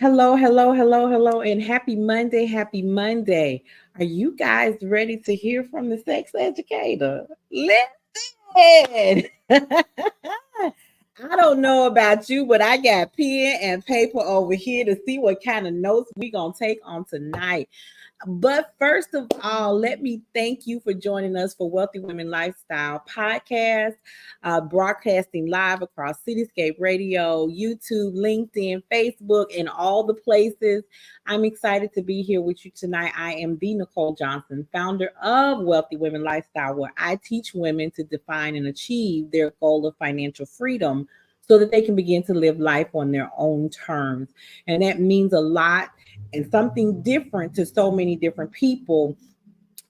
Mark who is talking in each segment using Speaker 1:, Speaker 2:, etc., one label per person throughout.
Speaker 1: Hello, hello, hello, hello, and happy Monday. Happy Monday. Are you guys ready to hear from the sex educator? Listen. I don't know about you, but I got pen and paper over here to see what kind of notes we going to take on tonight. But first of all, let me thank you for joining us for Wealthy Women Lifestyle Podcast, broadcasting live across Cityscape Radio, YouTube, LinkedIn, Facebook, and all the places. I'm excited to be here with you tonight. I am the Nicole Johnson, founder of Wealthy Women Lifestyle, where I teach women to define and achieve their goal of financial freedom so that they can begin to live life on their own terms. And that means a lot and something different to so many different people.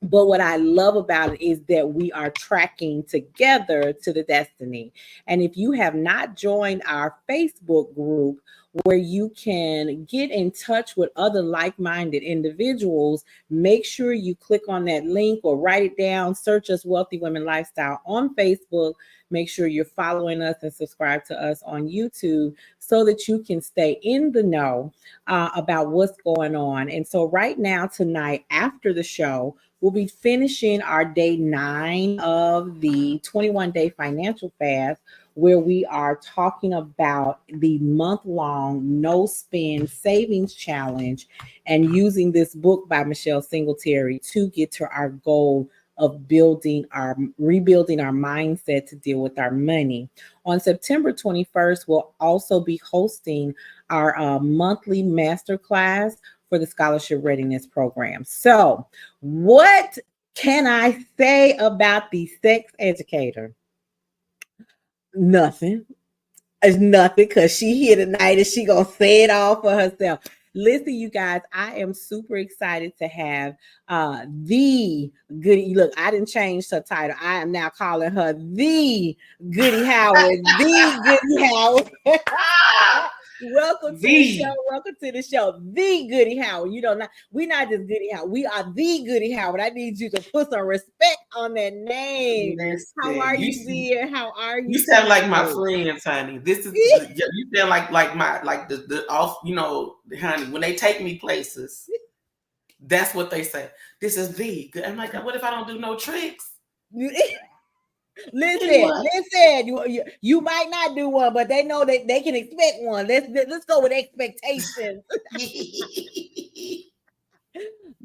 Speaker 1: But what I love about it is that we are tracking together to the destiny. And if you have not joined our Facebook group, where you can get in touch with other like-minded individuals, make sure you click on that link or write it down. Search us Wealthy Women Lifestyle on Facebook. Make sure you're following us and subscribe to us on YouTube so that you can stay in the know about what's going on. And so right now, tonight, after the show, we'll be finishing our day 9 of the 21-day financial fast, where we are talking about the month-long no spend savings challenge and using this book by Michelle Singletary to get to our goal of rebuilding our mindset to deal with our money. On September 21st, we'll also be hosting our monthly masterclass for the Scholarship Readiness Program. So, what can I say about the sex educator? Nothing. It's nothing, because she here tonight and she gonna say it all for herself. Listen, you guys, I am super excited to have the Goody. Look, I didn't change her title. I am now calling her the Goody Howard. The Goody Howard. Welcome to the show. Welcome to the show. The Goody Howard. You know, we're not just Goody Howard. We are the Goody Howard. I need you to put some respect on that name.
Speaker 2: Listen,
Speaker 1: How are you, dear? How are you?
Speaker 2: You sound like my friends, honey. This is you sound like the off, honey. When they take me places, that's what they say. This is the good. I'm like, what if I don't do no tricks?
Speaker 1: Listen. You might not do one, but they know that they can expect one. Let's go with expectations.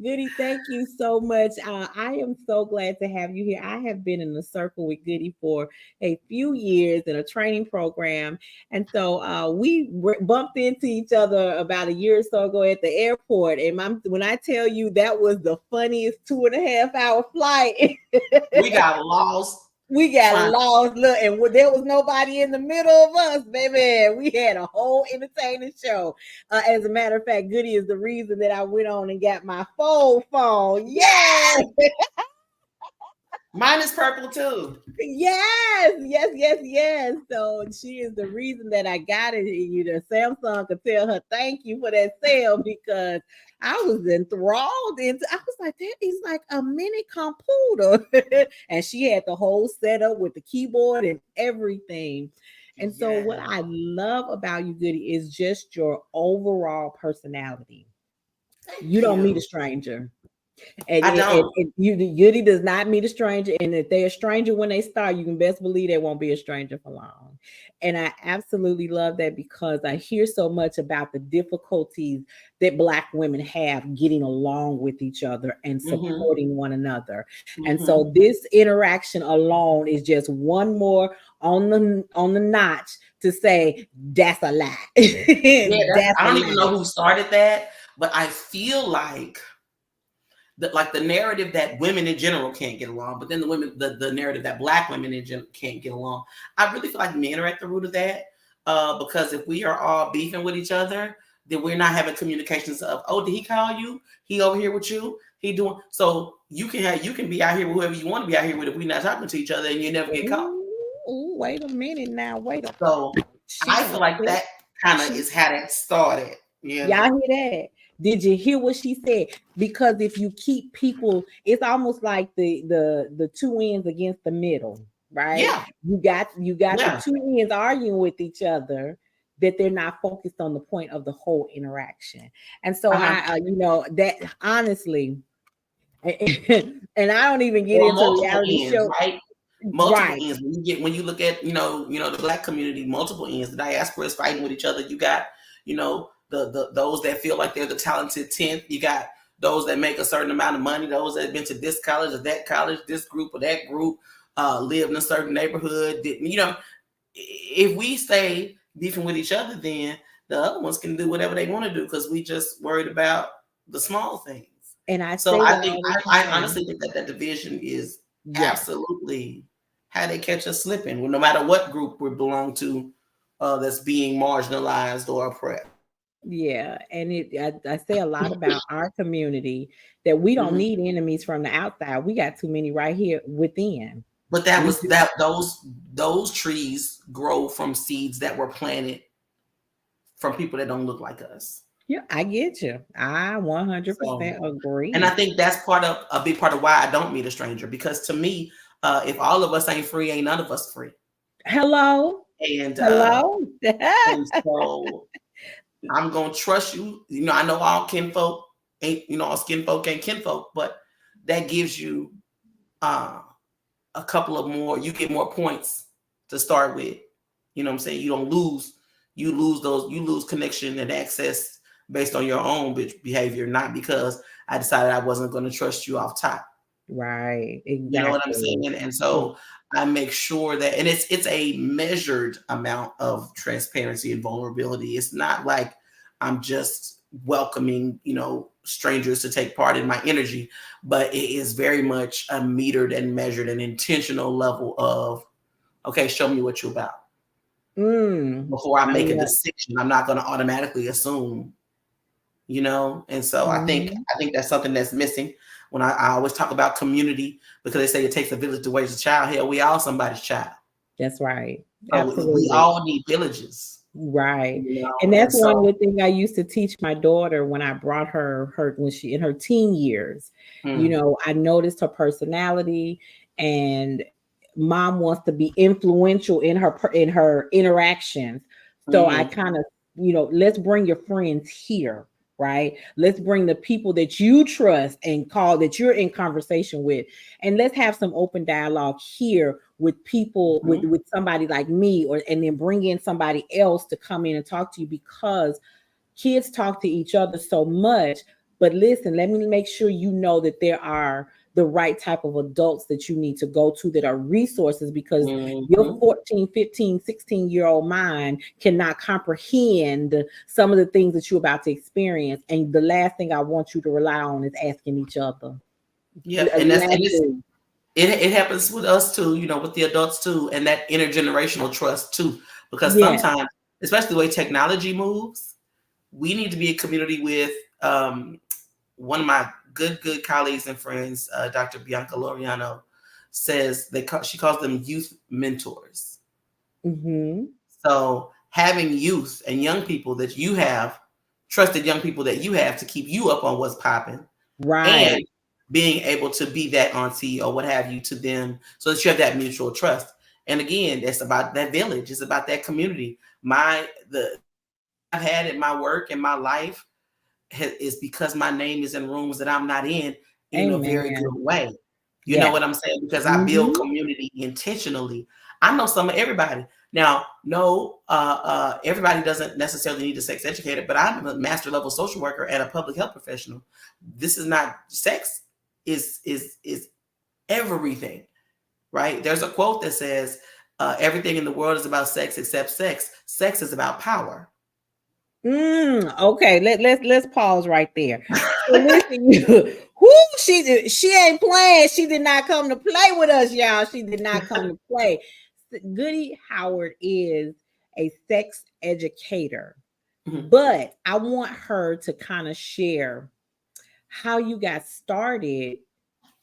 Speaker 1: Goody, thank you so much. I am so glad to have you here. I have been in the circle with Goody for a few years in a training program. And so we bumped into each other about a year or so ago at the airport. And when I tell you that was the funniest 2.5-hour flight,
Speaker 2: we got lost.
Speaker 1: We got lost. Look, and there was nobody in the middle of us, baby. We had a whole entertaining show. As a matter of fact, Goody is the reason that I went on and got my phone. Yes.
Speaker 2: Mine is purple too.
Speaker 1: Yes. So she is the reason that I got it. Samsung could tell her thank you for that sale, because I was enthralled into. I was like, that is like a mini computer, and she had the whole setup with the keyboard and everything. And so, what I love about you, Goody, is just your overall personality. You don't meet a stranger. And Goody does not meet a stranger. And if they're a stranger when they start, you can best believe they won't be a stranger for long. And I absolutely love that, because I hear so much about the difficulties that Black women have getting along with each other and supporting one another. And so this interaction alone is just one more on the notch to say that's a lie.
Speaker 2: I don't even know who started that, but I feel like the narrative that women in general can't get along, but then the narrative that Black women in general can't get along. I really feel like men are at the root of that, because if we are all beefing with each other, then we're not having communications of, oh, did he call you? He over here with you? He doing so? You can be out here with whoever you want to be out here with if we're not talking to each other, and you never get caught.
Speaker 1: Ooh, wait a minute now.
Speaker 2: So I feel like that kind of is how that started.
Speaker 1: Y'all hear that? Did you hear what she said? Because if you keep people, it's almost like the two ends against the middle, right?
Speaker 2: Yeah.
Speaker 1: You got the two ends arguing with each other. that they're not focused on the point of the whole interaction. And so that honestly, and I don't even get into reality
Speaker 2: ends,
Speaker 1: show.
Speaker 2: right? Multiple ends. When you look at the Black community, multiple ends. The diaspora is fighting with each other. You got the those that feel like they're the talented 10th. You got those that make a certain amount of money. Those that have been to this college or that college, this group or that group, live in a certain neighborhood. If we stay beefing with each other, then the other ones can do whatever they want to do because we just worried about the small things.
Speaker 1: And I
Speaker 2: honestly think that division is absolutely how they catch us slipping. Well, no matter what group we belong to, that's being marginalized or oppressed.
Speaker 1: Yeah, and I say a lot about our community that we don't need enemies from the outside. We got too many right here within.
Speaker 2: But those trees grow from seeds that were planted from people that don't look like us.
Speaker 1: Yeah, I get you. I 100% agree.
Speaker 2: And I think that's a big part of why I don't meet a stranger, because to me, if all of us ain't free, ain't none of us free.
Speaker 1: Hello.
Speaker 2: And
Speaker 1: hello.
Speaker 2: And so I'm gonna trust you. I know all kinfolk ain't, all skin folk ain't kinfolk, but that gives you a couple of more. You get more points to start with. You know what I'm saying? You don't lose. You lose connection and access based on your own behavior, not because I decided I wasn't going to trust you off top.
Speaker 1: Right. Exactly.
Speaker 2: You know what I'm saying? And so I make sure that, and it's a measured amount of transparency and vulnerability. It's not like I'm just welcoming, strangers to take part in my energy, but it is very much a metered and measured and intentional level of, okay, show me what you're about. Before I make a decision, I'm not going to automatically assume, and so I think that's something that's missing when I always talk about community, because they say it takes a village to raise a child. Hell, we all somebody's child.
Speaker 1: That's right.
Speaker 2: Absolutely. We all need villages.
Speaker 1: Right. And that's one of the things I used to teach my daughter when I brought her when she in her teen years. I noticed her personality, and mom wants to be influential in her interactions. So I kind of, let's bring your friends here. Right. Let's bring the people that you trust and call that you're in conversation with. And let's have some open dialogue here with people, with somebody like me, and then bring in somebody else to come in and talk to you, because kids talk to each other so much. But listen, let me make sure that there are the right type of adults that you need to go to that are resources, because your 14, 15, 16-year-old mind cannot comprehend some of the things that you're about to experience. And the last thing I want you to rely on is asking each other.
Speaker 2: Yeah, and it happens with us too, with the adults too, and that intergenerational trust too, because sometimes, especially the way technology moves, we need to be a community with one of my good colleagues and friends, Dr. Bianca Loriano, says she calls them youth mentors. So having youth and young people that you have, trusted young people that you have to keep you up on what's popping,
Speaker 1: right,
Speaker 2: and being able to be that auntie or what have you to them, so that you have that mutual trust. And again, it's about that village. It's about that community. I've had in my work and my life is because my name is in rooms that I'm not in a very good way. You know what I'm saying? Because I build community intentionally. I know some of everybody. Now, everybody doesn't necessarily need a sex educator, but I'm a master level social worker and a public health professional. This is not sex is everything, right? There's a quote that says, everything in the world is about sex except sex. Sex is about power.
Speaker 1: Okay, let's pause right there. So listen, she ain't playing. She did not come to play with us, y'all. She did not come to play. Goody Howard is a sex educator, but I want her to kind of share how you got started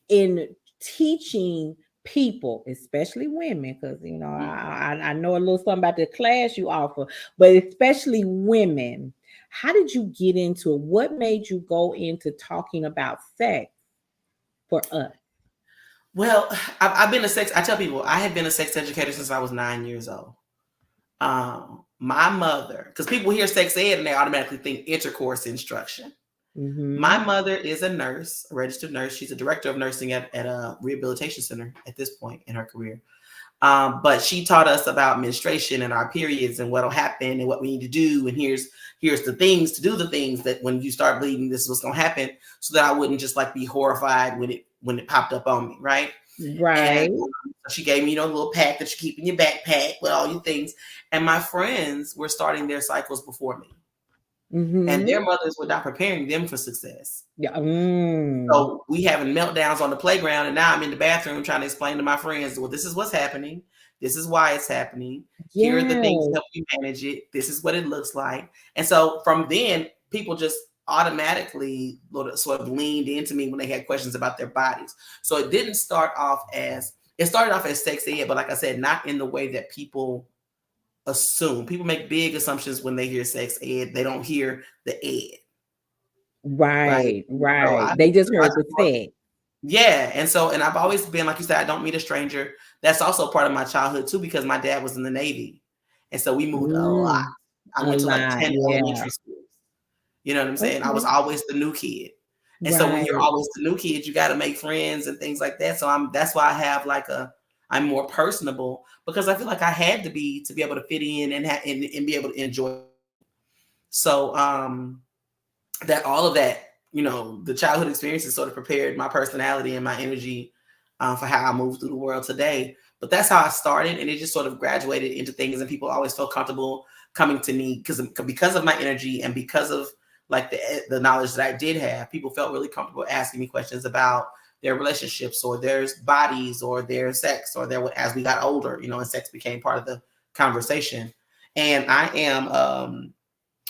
Speaker 1: in teaching people, especially women, because I know a little something about the class you offer, but especially women. How did you get into it? What made you go into talking about sex for us?
Speaker 2: Well, I tell people I have been a sex educator since I was 9 years old. my mother, because people hear sex ed and they automatically think intercourse instruction. My mother is a nurse, a registered nurse. She's a director of nursing at a rehabilitation center at this point in her career. But she taught us about menstruation and our periods and what'll happen and what we need to do. And here's the things to do, the things that when you start bleeding, this is what's gonna happen, so that I wouldn't just like be horrified when it popped up on me, right?
Speaker 1: Right.
Speaker 2: And she gave me, a little pack that you keep in your backpack with all your things. And my friends were starting their cycles before me. And their mothers were not preparing them for success.
Speaker 1: Yeah.
Speaker 2: So we having meltdowns on the playground, and now I'm in the bathroom trying to explain to my friends, well, this is what's happening. This is why it's happening. Here are the things to help you manage it. This is what it looks like. And so from then, people just automatically sort of leaned into me when they had questions about their bodies. So it didn't start off as, it started off as sex ed, but like I said, not in the way that people assume. People make big assumptions when they hear sex ed. They don't hear the ed.
Speaker 1: Right. So they just heard the sex.
Speaker 2: Yeah. And I've always been, like you said, I don't meet a stranger. That's also part of my childhood too, because my dad was in the Navy. And so we moved a lot. I went to like 10 elementary schools. You know what I'm saying? I was always the new kid. And so when you're always the new kid, you got to make friends and things like that. So that's why I have I'm more personable, because I feel like I had to be able to fit in and be able to enjoy. So that all of that, the childhood experiences sort of prepared my personality and my energy for how I move through the world today. But that's how I started, and it just sort of graduated into things, and people always felt comfortable coming to me because of my energy and because of like the knowledge that I did have. People felt really comfortable asking me questions about their relationships or their bodies or their sex or as we got older, and sex became part of the conversation. And I am,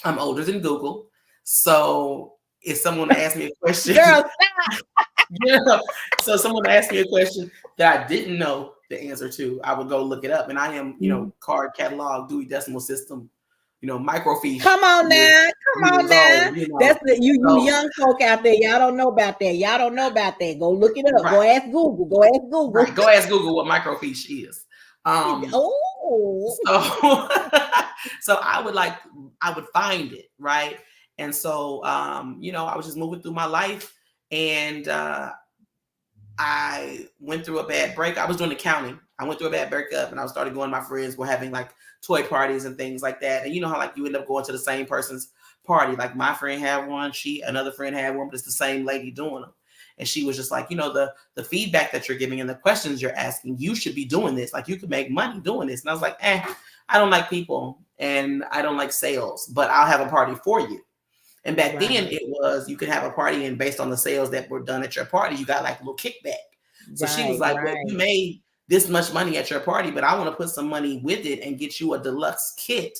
Speaker 2: I'm older than Google. So if someone asked me a question, so someone asked me a question that I didn't know the answer to, I would go look it up. And I am, card catalog, Dewey Decimal System, microfiche.
Speaker 1: Come on now. That's you young folk out there. Y'all don't know about that. Go look it up. Right. Go ask Google.
Speaker 2: Right. Go ask Google what microfiche is. So I would find it, right? And so I was just moving through my life, and I went through a bad break. I was doing accounting. I went through a bad breakup, and I started going. My friends were having like toy parties and things like that. And you know how like you end up going to the same person's party. Like my friend had one, another friend had one, but it's the same lady doing them. And she was just like, the feedback that you're giving and the questions you're asking, you should be doing this. Like you could make money doing this. And I was like, I don't like people and I don't like sales, but I'll have a party for you. And back then it was, you could have a party, and based on the sales that were done at your party, you got like a little kickback. So she was like, well, you made this much money at your party, but I want to put some money with it and get you a deluxe kit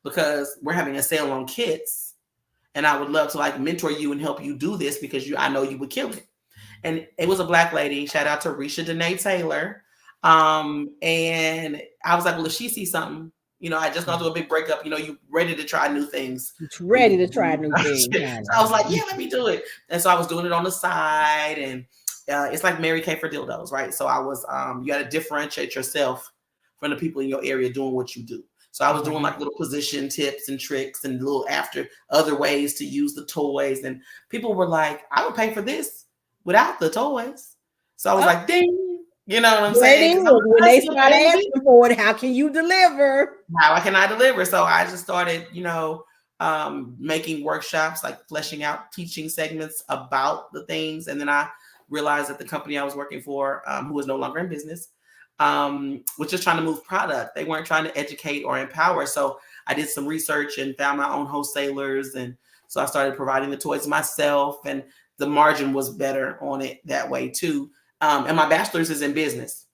Speaker 2: because we're having a sale on kits. And I would love to like mentor you and help you do this because I know you would kill it. And it was a Black lady. Shout out to Risha Danae Taylor. And I was like, well, if she sees something, I just gone through a big breakup, you ready to try new things.
Speaker 1: It's ready to try new things.
Speaker 2: So I was like, yeah, let me do it. And so I was doing it on the side, and it's like Mary Kay for dildos, right? So I was, you got to differentiate yourself from the people in your area doing what you do. So I was doing like little position tips and tricks and little other ways to use the toys. And people were like, I would pay for this without the toys. So I was like, ding. You know what I'm saying?
Speaker 1: When they start asking for it, how can you deliver?
Speaker 2: How can I deliver? So I just started, making workshops, like fleshing out teaching segments about the things. And then I realized that the company I was working for, who was no longer in business, was just trying to move product. They weren't trying to educate or empower. So I did some research and found my own wholesalers. And so I started providing the toys myself, and the margin was better on it that way too. And my bachelor's is in business.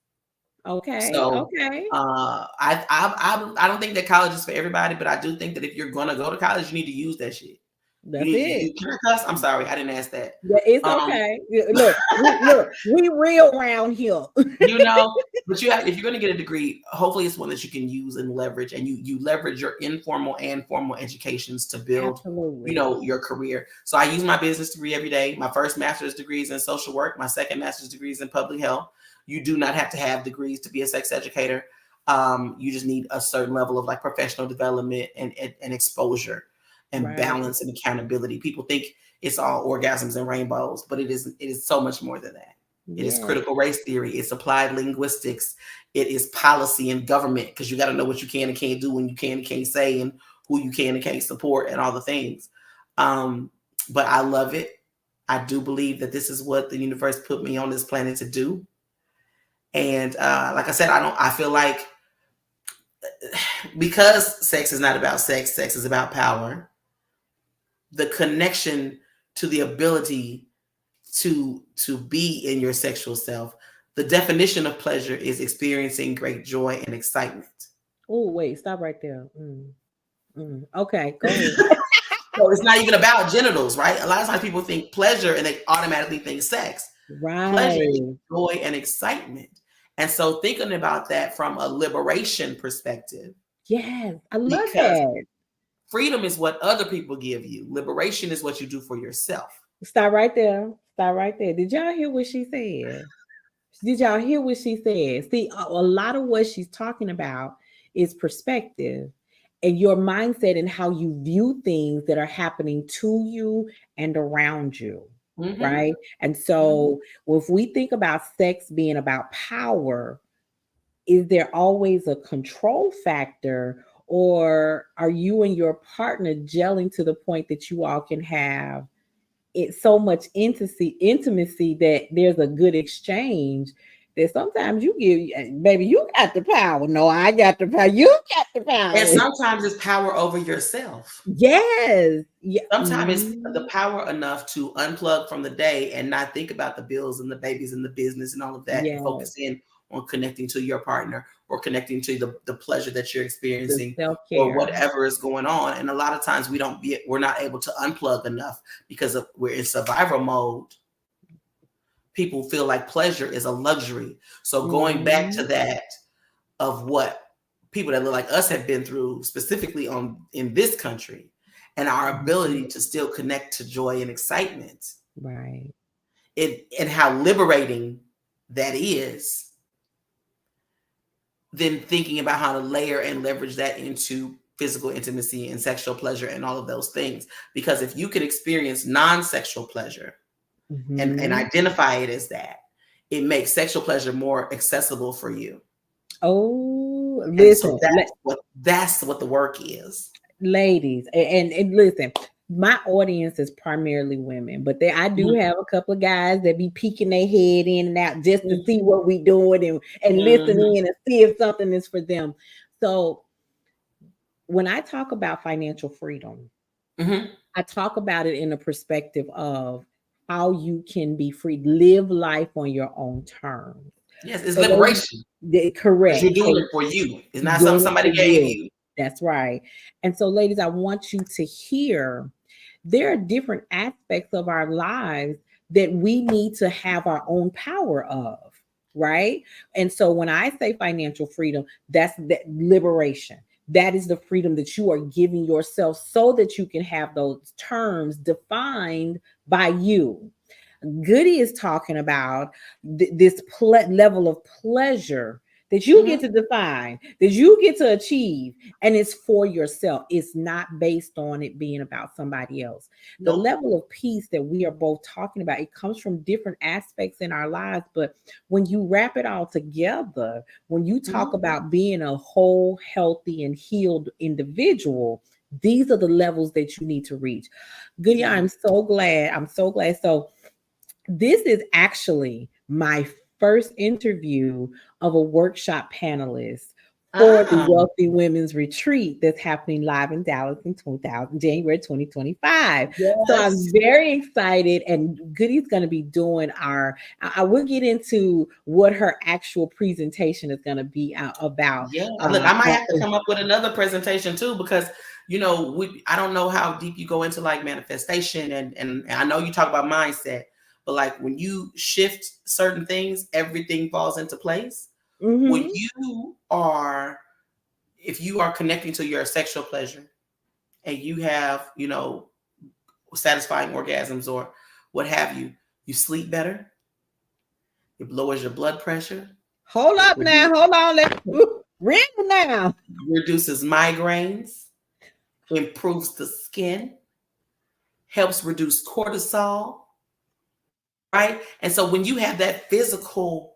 Speaker 1: Okay.
Speaker 2: So, I don't think that college is for everybody, but I do think that if you're going to go to college, you need to use that shit.
Speaker 1: That's it.
Speaker 2: Can I cuss? I'm sorry, I didn't ask that.
Speaker 1: Yeah, it's okay. Look, we real around here.
Speaker 2: But if you're going to get a degree, hopefully it's one that you can use and leverage, and you leverage your informal and formal educations to build, your career. So I use my business degree every day. My first master's degree is in social work. My second master's degree is in public health. You do not have to have degrees to be a sex educator. You just need a certain level of like professional development and exposure and balance and accountability. People think it's all orgasms and rainbows, but it is so much more than that. It is critical race theory. It's applied linguistics. It is policy and government, because you got to know what you can and can't do, when you can and can't say, and who you can and can't support, and all the things. But I love it. I do believe that this is what the universe put me on this planet to do. And like I said, I feel like because sex is not about sex, sex is about power. The connection to the ability to be in your sexual self. The definition of pleasure is experiencing great joy and excitement.
Speaker 1: Oh, wait, stop right there. Okay, go ahead.
Speaker 2: So it's not even about genitals, right? A lot of times people think pleasure and they automatically think sex.
Speaker 1: Right.
Speaker 2: Pleasure is joy and excitement. And so thinking about that from a liberation perspective.
Speaker 1: Yes, I love that.
Speaker 2: Freedom is what other people give you. Liberation is what you do for yourself.
Speaker 1: Stop right there. Stop right there. Did y'all hear what she said? Did y'all hear what she said? See, a lot of what she's talking about is perspective and your mindset and how you view things that are happening to you and around you. Right. And so if we think about sex being about power, is there always a control factor, or are you and your partner gelling to the point that you all can have it's so much intimacy that there's a good exchange that sometimes you give, baby, you got the power. No, I got the power. You got the power.
Speaker 2: And sometimes it's power over yourself.
Speaker 1: Yes.
Speaker 2: Yeah. Sometimes it's the power enough to unplug from the day and not think about the bills and the babies and the business and all of that, and focus in on connecting to your partner or connecting to the pleasure that you're experiencing or whatever is going on. And a lot of times we're not able to unplug enough because we're in survival mode. People feel like pleasure is a luxury. So going back to that of what people that look like us have been through, specifically in this country, and our ability to still connect to joy and excitement.
Speaker 1: Right.
Speaker 2: And how liberating that is. Then thinking about how to layer and leverage that into physical intimacy and sexual pleasure and all of those things. Because if you could experience non-sexual pleasure and identify it as that, it makes sexual pleasure more accessible for you.
Speaker 1: Oh, listen.
Speaker 2: So that's what the work is.
Speaker 1: Ladies, and listen, my audience is primarily women, but I do have a couple of guys that be peeking their head in and out just to see what we doing and listening and see if something is for them. So when I talk about financial freedom, I talk about it in a perspective of how you can be free, live life on your own terms.
Speaker 2: Yes, it's liberation.
Speaker 1: Correct.
Speaker 2: You're doing it for you. It's not something somebody gave you.
Speaker 1: That's right. And so, ladies, I want you to hear there are different aspects of our lives that we need to have our own power of, right? And so when I say financial freedom, that's that liberation. That is the freedom that you are giving yourself so that you can have those terms defined by you. Goody is talking about this level of pleasure that you get to define, that you get to achieve, and it's for yourself. It's not based on it being about somebody else. The level of peace that we are both talking about, it comes from different aspects in our lives, but when you wrap it all together, when you talk about being a whole, healthy, and healed individual, these are the levels that you need to reach. Goody, I'm so glad. So this is actually my first interview of a workshop panelist for the Wealthy Women's Retreat that's happening live in Dallas in January 2025. Yes. So I'm very excited, and Goody's going to be doing I will get into what her actual presentation is going to be about.
Speaker 2: Yeah, look, I might have to come up with another presentation too, because I don't know how deep you go into like manifestation, and I know you talk about mindset. But like when you shift certain things, everything falls into place. When if you are connecting to your sexual pleasure and you have, satisfying orgasms or what have you, you sleep better. It lowers your blood pressure.
Speaker 1: Hold up now. Hold on. Let's Real now.
Speaker 2: Reduces migraines, improves the skin, helps reduce cortisol, right? And so when you have that physical,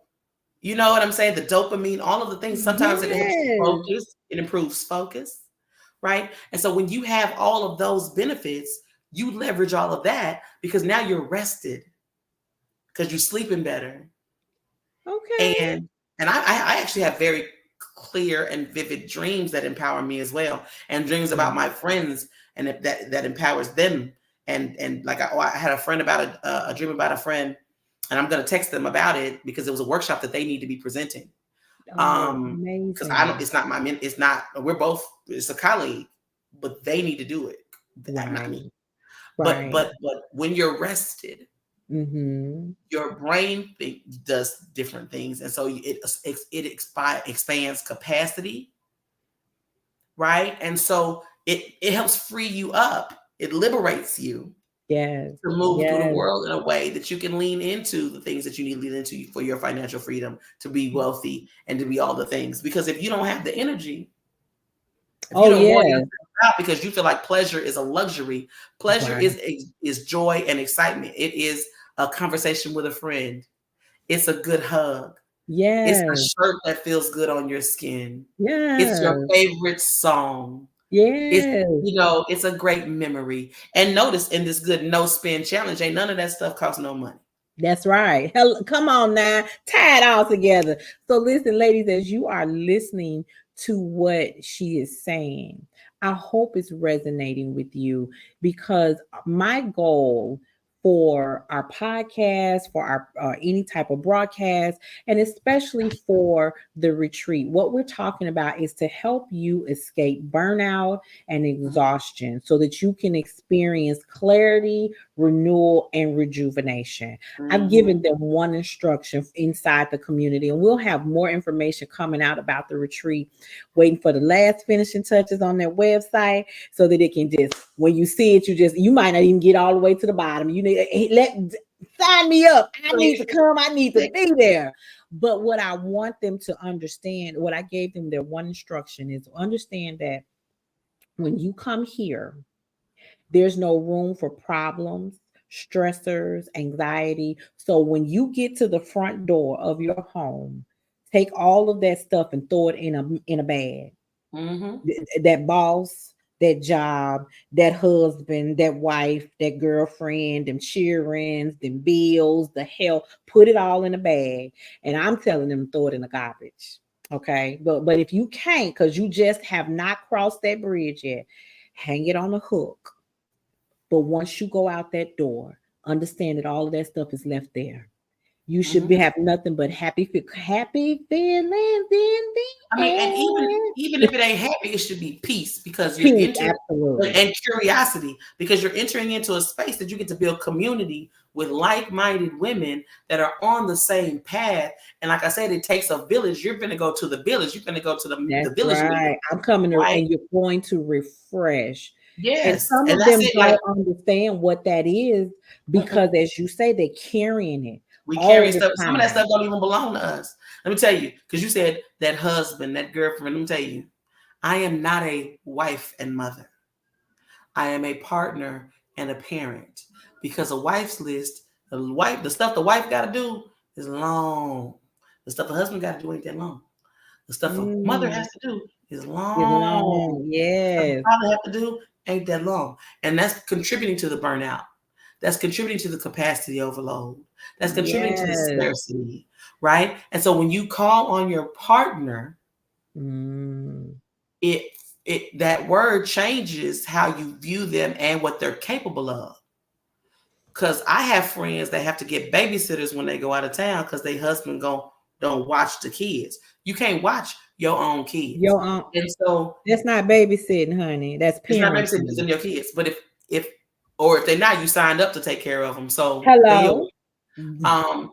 Speaker 2: you know what I'm saying? The dopamine, all of the things, sometimes it helps you focus, it improves focus, right? And so when you have all of those benefits, you leverage all of that because now you're rested because you're sleeping better.
Speaker 1: Okay.
Speaker 2: And I actually have very clear and vivid dreams that empower me as well, and dreams about my friends, and that empowers them. And like I had a friend about a dream about a friend, and I'm going to text them about it because it was a workshop that they need to be presenting. Because I don't, it's not my, it's not, we're both, it's a colleague, but they need to do it. Not me. But when you're rested, your brain does different things, and so it expands capacity, right? And so it helps free you up. It liberates you.
Speaker 1: Yes.
Speaker 2: To move through the world in a way that you can lean into the things that you need to lean into for your financial freedom, to be wealthy and to be all the things. Because if you don't have the energy, if you don't want yourself out because you feel like pleasure is a luxury, pleasure is joy and excitement. It is a conversation with a friend. It's a good hug. It's a shirt that feels good on your skin. It's your favorite song. It's, it's a great memory. And notice in this good no spend challenge, ain't none of that stuff costs no money.
Speaker 1: That's right. Hell, come on now, tie it all together. So listen, ladies, as you are listening to what she is saying, I hope it's resonating with you, because my goal for our podcast, for our any type of broadcast, and especially for the retreat, what we're talking about is to help you escape burnout and exhaustion so that you can experience clarity, renewal, and rejuvenation. I've given them one instruction inside the community, and we'll have more information coming out about the retreat, waiting for the last finishing touches on their website so that it can just, when you see it, you might not even get all the way to the bottom. You need sign me up. I need to come. I need to be there. But what I want them to understand, what I gave them, their one instruction is to understand that when you come here, there's no room for problems, stressors, anxiety. So when you get to the front door of your home, take all of that stuff and throw it in a bag. That boss, that job, that husband, that wife, that girlfriend, them cheerings, them bills, the hell, put it all in a bag. And I'm telling them, throw it in the garbage. Okay. But if you can't, because you just have not crossed that bridge yet, hang it on a hook. But once you go out that door, understand that all of that stuff is left there. You should have nothing but happy feelings in the
Speaker 2: I mean, and even if it ain't happy, it should be peace, because you're entering, and curiosity, because you're entering into a space that you get to build community with like-minded women that are on the same path. And like I said, it takes a village. You're going to go to the village. You're going to go to the village.
Speaker 1: Right. I'm coming to, and you're going to refresh.
Speaker 2: Yes.
Speaker 1: And some of them don't understand what that is, because as you say, they're carrying it.
Speaker 2: We carry stuff. Some of that stuff don't even belong to us. Let me tell you, because you said that husband, that girlfriend. Let me tell you, I am not a wife and mother. I am a partner and a parent, because a wife's list, the stuff the wife got to do is long. The stuff the husband got to do ain't that long. The stuff a mother has to do is long.
Speaker 1: Yes.
Speaker 2: The father have to do ain't that long. And that's contributing to the burnout. That's contributing to the capacity overload. That's contributing to the scarcity, right? And so when you call on your partner, that word changes how you view them and what they're capable of. Because I have friends that have to get babysitters when they go out of town because their husband don't watch the kids. You can't watch your own kids. And so
Speaker 1: that's not babysitting, honey. That's parenting. It's not babysitting,
Speaker 2: it's in your kids. But if they're not, you signed up to take care of them. So
Speaker 1: hello.
Speaker 2: I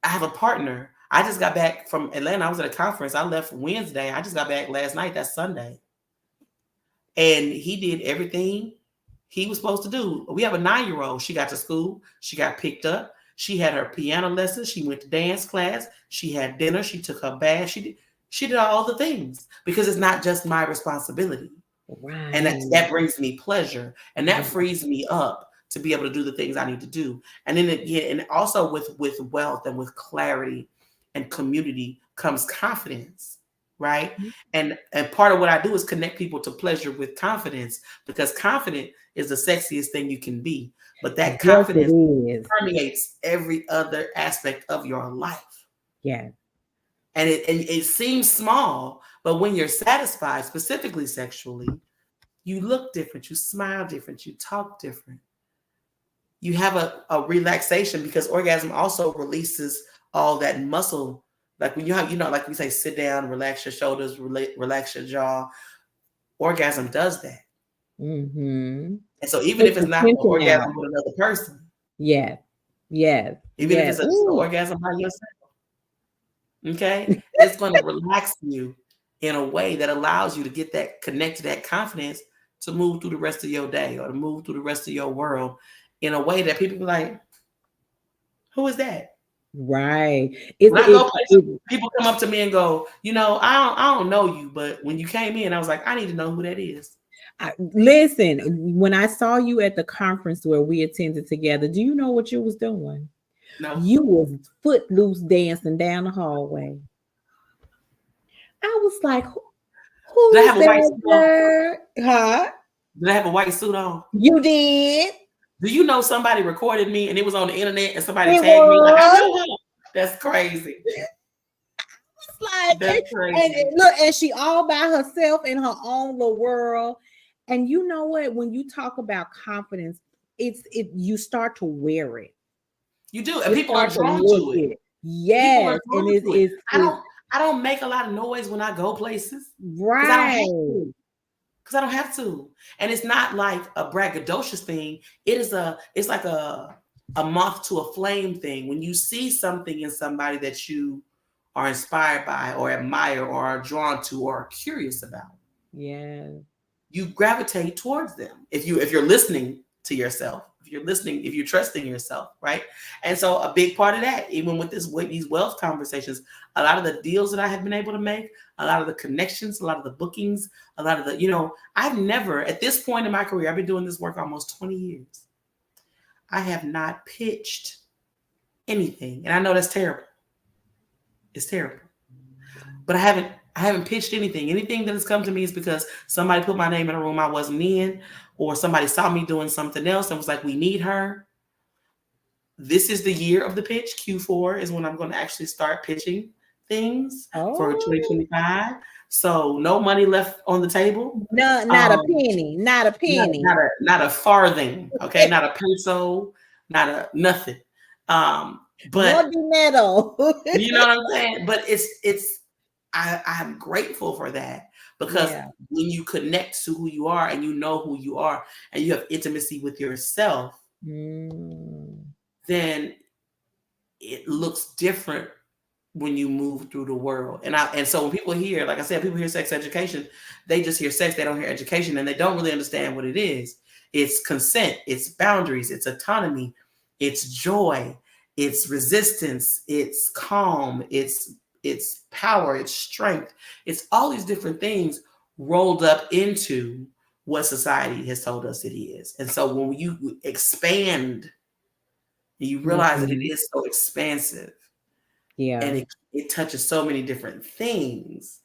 Speaker 2: have a partner. I just got back from Atlanta. I was at a conference. I left Wednesday. I just got back last night. That's Sunday. And he did everything he was supposed to do. We have a 9-year-old. She got to school. She got picked up. She had her piano lessons. She went to dance class. She had dinner. She took her bath. she did all the things because it's not just my responsibility.
Speaker 1: Right.
Speaker 2: And that brings me pleasure, and that frees me up to be able to do the things I need to do. And then again, and also with wealth and with clarity and community comes confidence, right? And part of what I do is connect people to pleasure with confidence, because confident is the sexiest thing you can be. But that confidence permeates every other aspect of your life.
Speaker 1: Yeah.
Speaker 2: And it seems small, but when you're satisfied, specifically sexually, you look different, you smile different, you talk different. You have a relaxation, because orgasm also releases all that muscle. Like when you have, like we say, sit down, relax your shoulders, relax your jaw. Orgasm does that.
Speaker 1: Mm-hmm.
Speaker 2: And so even if it's not an orgasm with another person.
Speaker 1: Yeah. Yeah.
Speaker 2: Even if it's an orgasm by yourself. Okay. It's going to relax you in a way that allows you to get that connect to that confidence to move through the rest of your day or to move through the rest of your world in a way that people be like, who is that?
Speaker 1: Right.
Speaker 2: When I go places, people come up to me and go, I don't know you, but when you came in, I was like, I need to know who that is.
Speaker 1: Listen, when I saw you at the conference where we attended together, do you know what you was doing?
Speaker 2: No.
Speaker 1: You was footloose dancing down the hallway. I was like, who's
Speaker 2: did I have a white
Speaker 1: suit
Speaker 2: on?
Speaker 1: Huh?
Speaker 2: Did I have a white suit on?
Speaker 1: You did.
Speaker 2: Do you know somebody recorded me and it was on the internet and somebody tagged me? Like, I know her. That's crazy.
Speaker 1: It's like, that's crazy. And look, and she all by herself in her own little world. And you know what? When you talk about confidence, you start to wear it.
Speaker 2: You do, and people are drawn to it.
Speaker 1: Yes, and it's
Speaker 2: I don't make a lot of noise when I go places,
Speaker 1: right?
Speaker 2: Because I don't have to, and it's not like a braggadocious thing. It's like a moth to a flame thing. When you see something in somebody that you are inspired by, or admire, or are drawn to, or are curious about, you gravitate towards them. If you're listening to yourself. If you're trusting yourself, right? And so a big part of that, even with these wealth conversations, a lot of the deals that I have been able to make, a lot of the connections, a lot of the bookings, a lot of the, I've never, at this point in my career, I've been doing this work almost 20 years. I have not pitched anything. And I know that's terrible. It's terrible. But I haven't pitched anything. Anything that has come to me is because somebody put my name in a room I wasn't in, or somebody saw me doing something else and was like, we need her. This is the year of the pitch. Q4 is when I'm going to actually start pitching things for 2025. So no money left on the table.
Speaker 1: No, not a penny. Not a penny.
Speaker 2: Not a farthing. Okay, not a peso. Not a nothing. But
Speaker 1: no dinero.
Speaker 2: You know what I'm saying? But I'm grateful for that, because when you connect to who you are and you know who you are and you have intimacy with yourself, then it looks different when you move through the world. And so when people hear, like I said, people hear sex education, they just hear sex, they don't hear education, and they don't really understand what it is. It's consent, it's boundaries, it's autonomy, it's joy, it's resistance, it's calm, it's power, it's strength, it's all these different things rolled up into what society has told us it is. And so when you expand, you realize that it is so expansive, and it touches so many different things,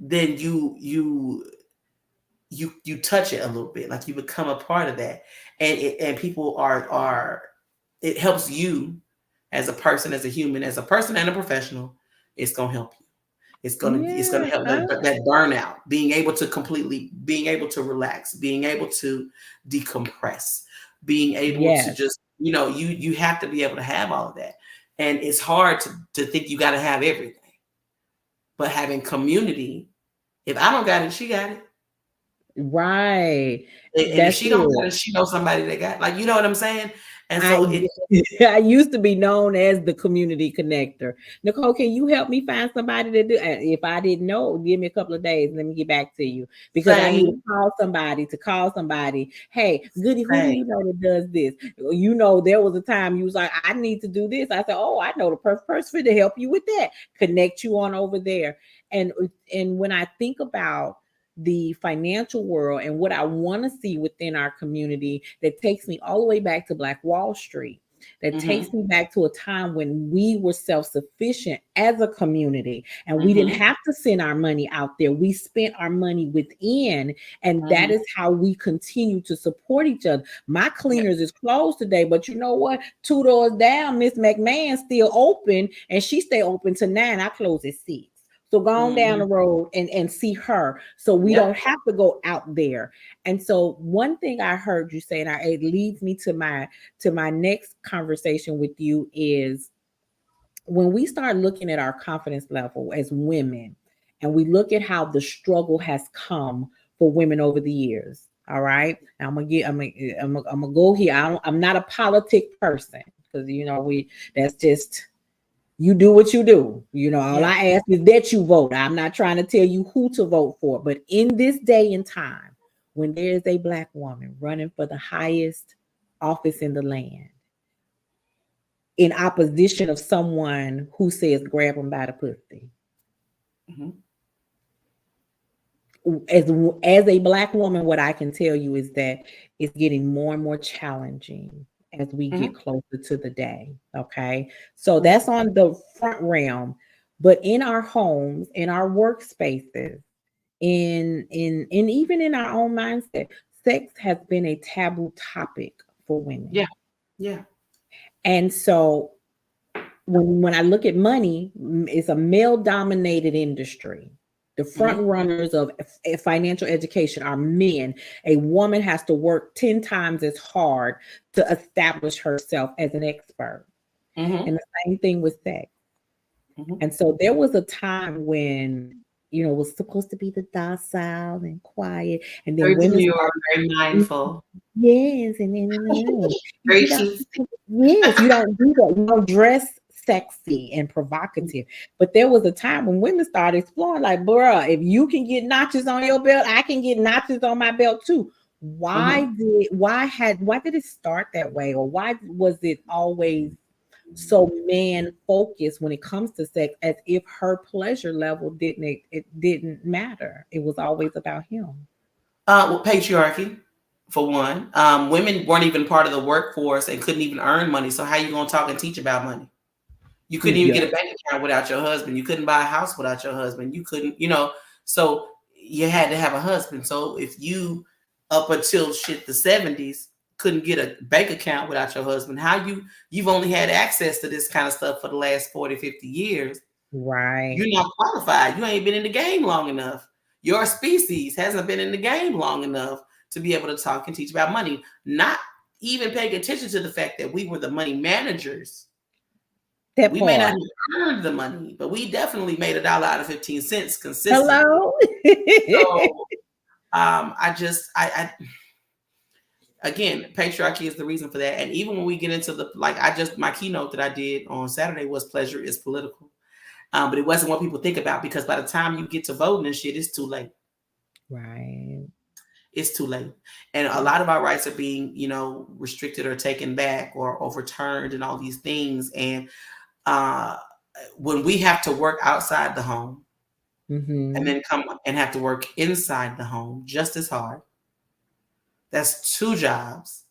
Speaker 2: then you touch it a little bit, like you become a part of that, and people are it helps you as a person, as a human, as a person and a professional. It's going to help you. It's going to help that burnout, being able to relax, being able to decompress, being able to just, you have to be able to have all of that. And it's hard to think you got to have everything. But having community, if I don't got it, she got it.
Speaker 1: Right.
Speaker 2: And if she don't got it, she knows somebody that got it. Like, you know what I'm saying? And so
Speaker 1: I used to be known as the community connector. Nicole, can you help me find somebody to do? If I didn't know, give me a couple of days. Let me get back to you because I need to call somebody. Hey, Goody, who do you know that does this? You know, there was a time you was like, I need to do this. I said, oh, I know the perfect person to help you with that. Connect you on over there. And when I think about the financial world and what I want to see within our community, that takes me all the way back to Black Wall Street. That takes me back to a time when we were self-sufficient as a community and we didn't have to send our money out there. We spent our money within, and that is how we continue to support each other. My cleaners is closed today, but you know what? 2 doors down, Miss McMahon still open, and she stay open to 9. I close at 6. So go on down the road and see her. So we don't have to go out there. And so one thing I heard you say, and it leads me to my next conversation with you, is when we start looking at our confidence level as women, and we look at how the struggle has come for women over the years. All right. Now I'm gonna go here. I'm not a politic person because that's just. You do what you do. All I ask is that you vote. I'm not trying to tell you who to vote for. But in this day and time, when there is a Black woman running for the highest office in the land, in opposition of someone who says, grab them by the pussy. As a Black woman, what I can tell you is that it's getting more and more challenging as we get closer to the day. Okay. So that's on the front realm, but in our homes, in our workspaces, in even in our own mindset, sex has been a taboo topic for women.
Speaker 2: Yeah.
Speaker 1: And so when I look at money, it's a male dominated industry. The front runners of financial education are men. A woman has to work 10 times as hard to establish herself as an expert. And the same thing with sex. And so there was a time when, it was supposed to be the docile and quiet. And then women
Speaker 2: are very mindful.
Speaker 1: Yes. And then
Speaker 2: very
Speaker 1: yes, you don't do that. You don't dress sexy and provocative. But there was a time when women started exploring, like, bruh, if you can get notches on your belt, I can get notches on my belt too. Why did it start that way? Or why was it always so man focused when it comes to sex, as if her pleasure level didn't matter? It was always about him.
Speaker 2: Well, patriarchy. For one, women weren't even part of the workforce and couldn't even earn money. So how you gonna talk and teach about money? You couldn't even get a bank account without your husband. You couldn't buy a house without your husband. You couldn't, so you had to have a husband. So if you, up until the 70s, couldn't get a bank account without your husband, you've only had access to this kind of stuff for the last 40, 50 years.
Speaker 1: Right.
Speaker 2: You're not qualified. You ain't been in the game long enough. Your species hasn't been in the game long enough to be able to talk and teach about money, not even paying attention to the fact that we were the money managers. We may not have earned the money, but we definitely made $1 out of 15 cents consistently.
Speaker 1: Hello.
Speaker 2: So again, patriarchy is the reason for that. And even when we get into my keynote that I did on Saturday was pleasure is political. But it wasn't what people think about, because by the time you get to voting and shit, it's too late.
Speaker 1: Right.
Speaker 2: It's too late. And a lot of our rights are being, restricted or taken back or overturned and all these things. And when we have to work outside the home and then come and have to work inside the home just as hard, that's 2 jobs.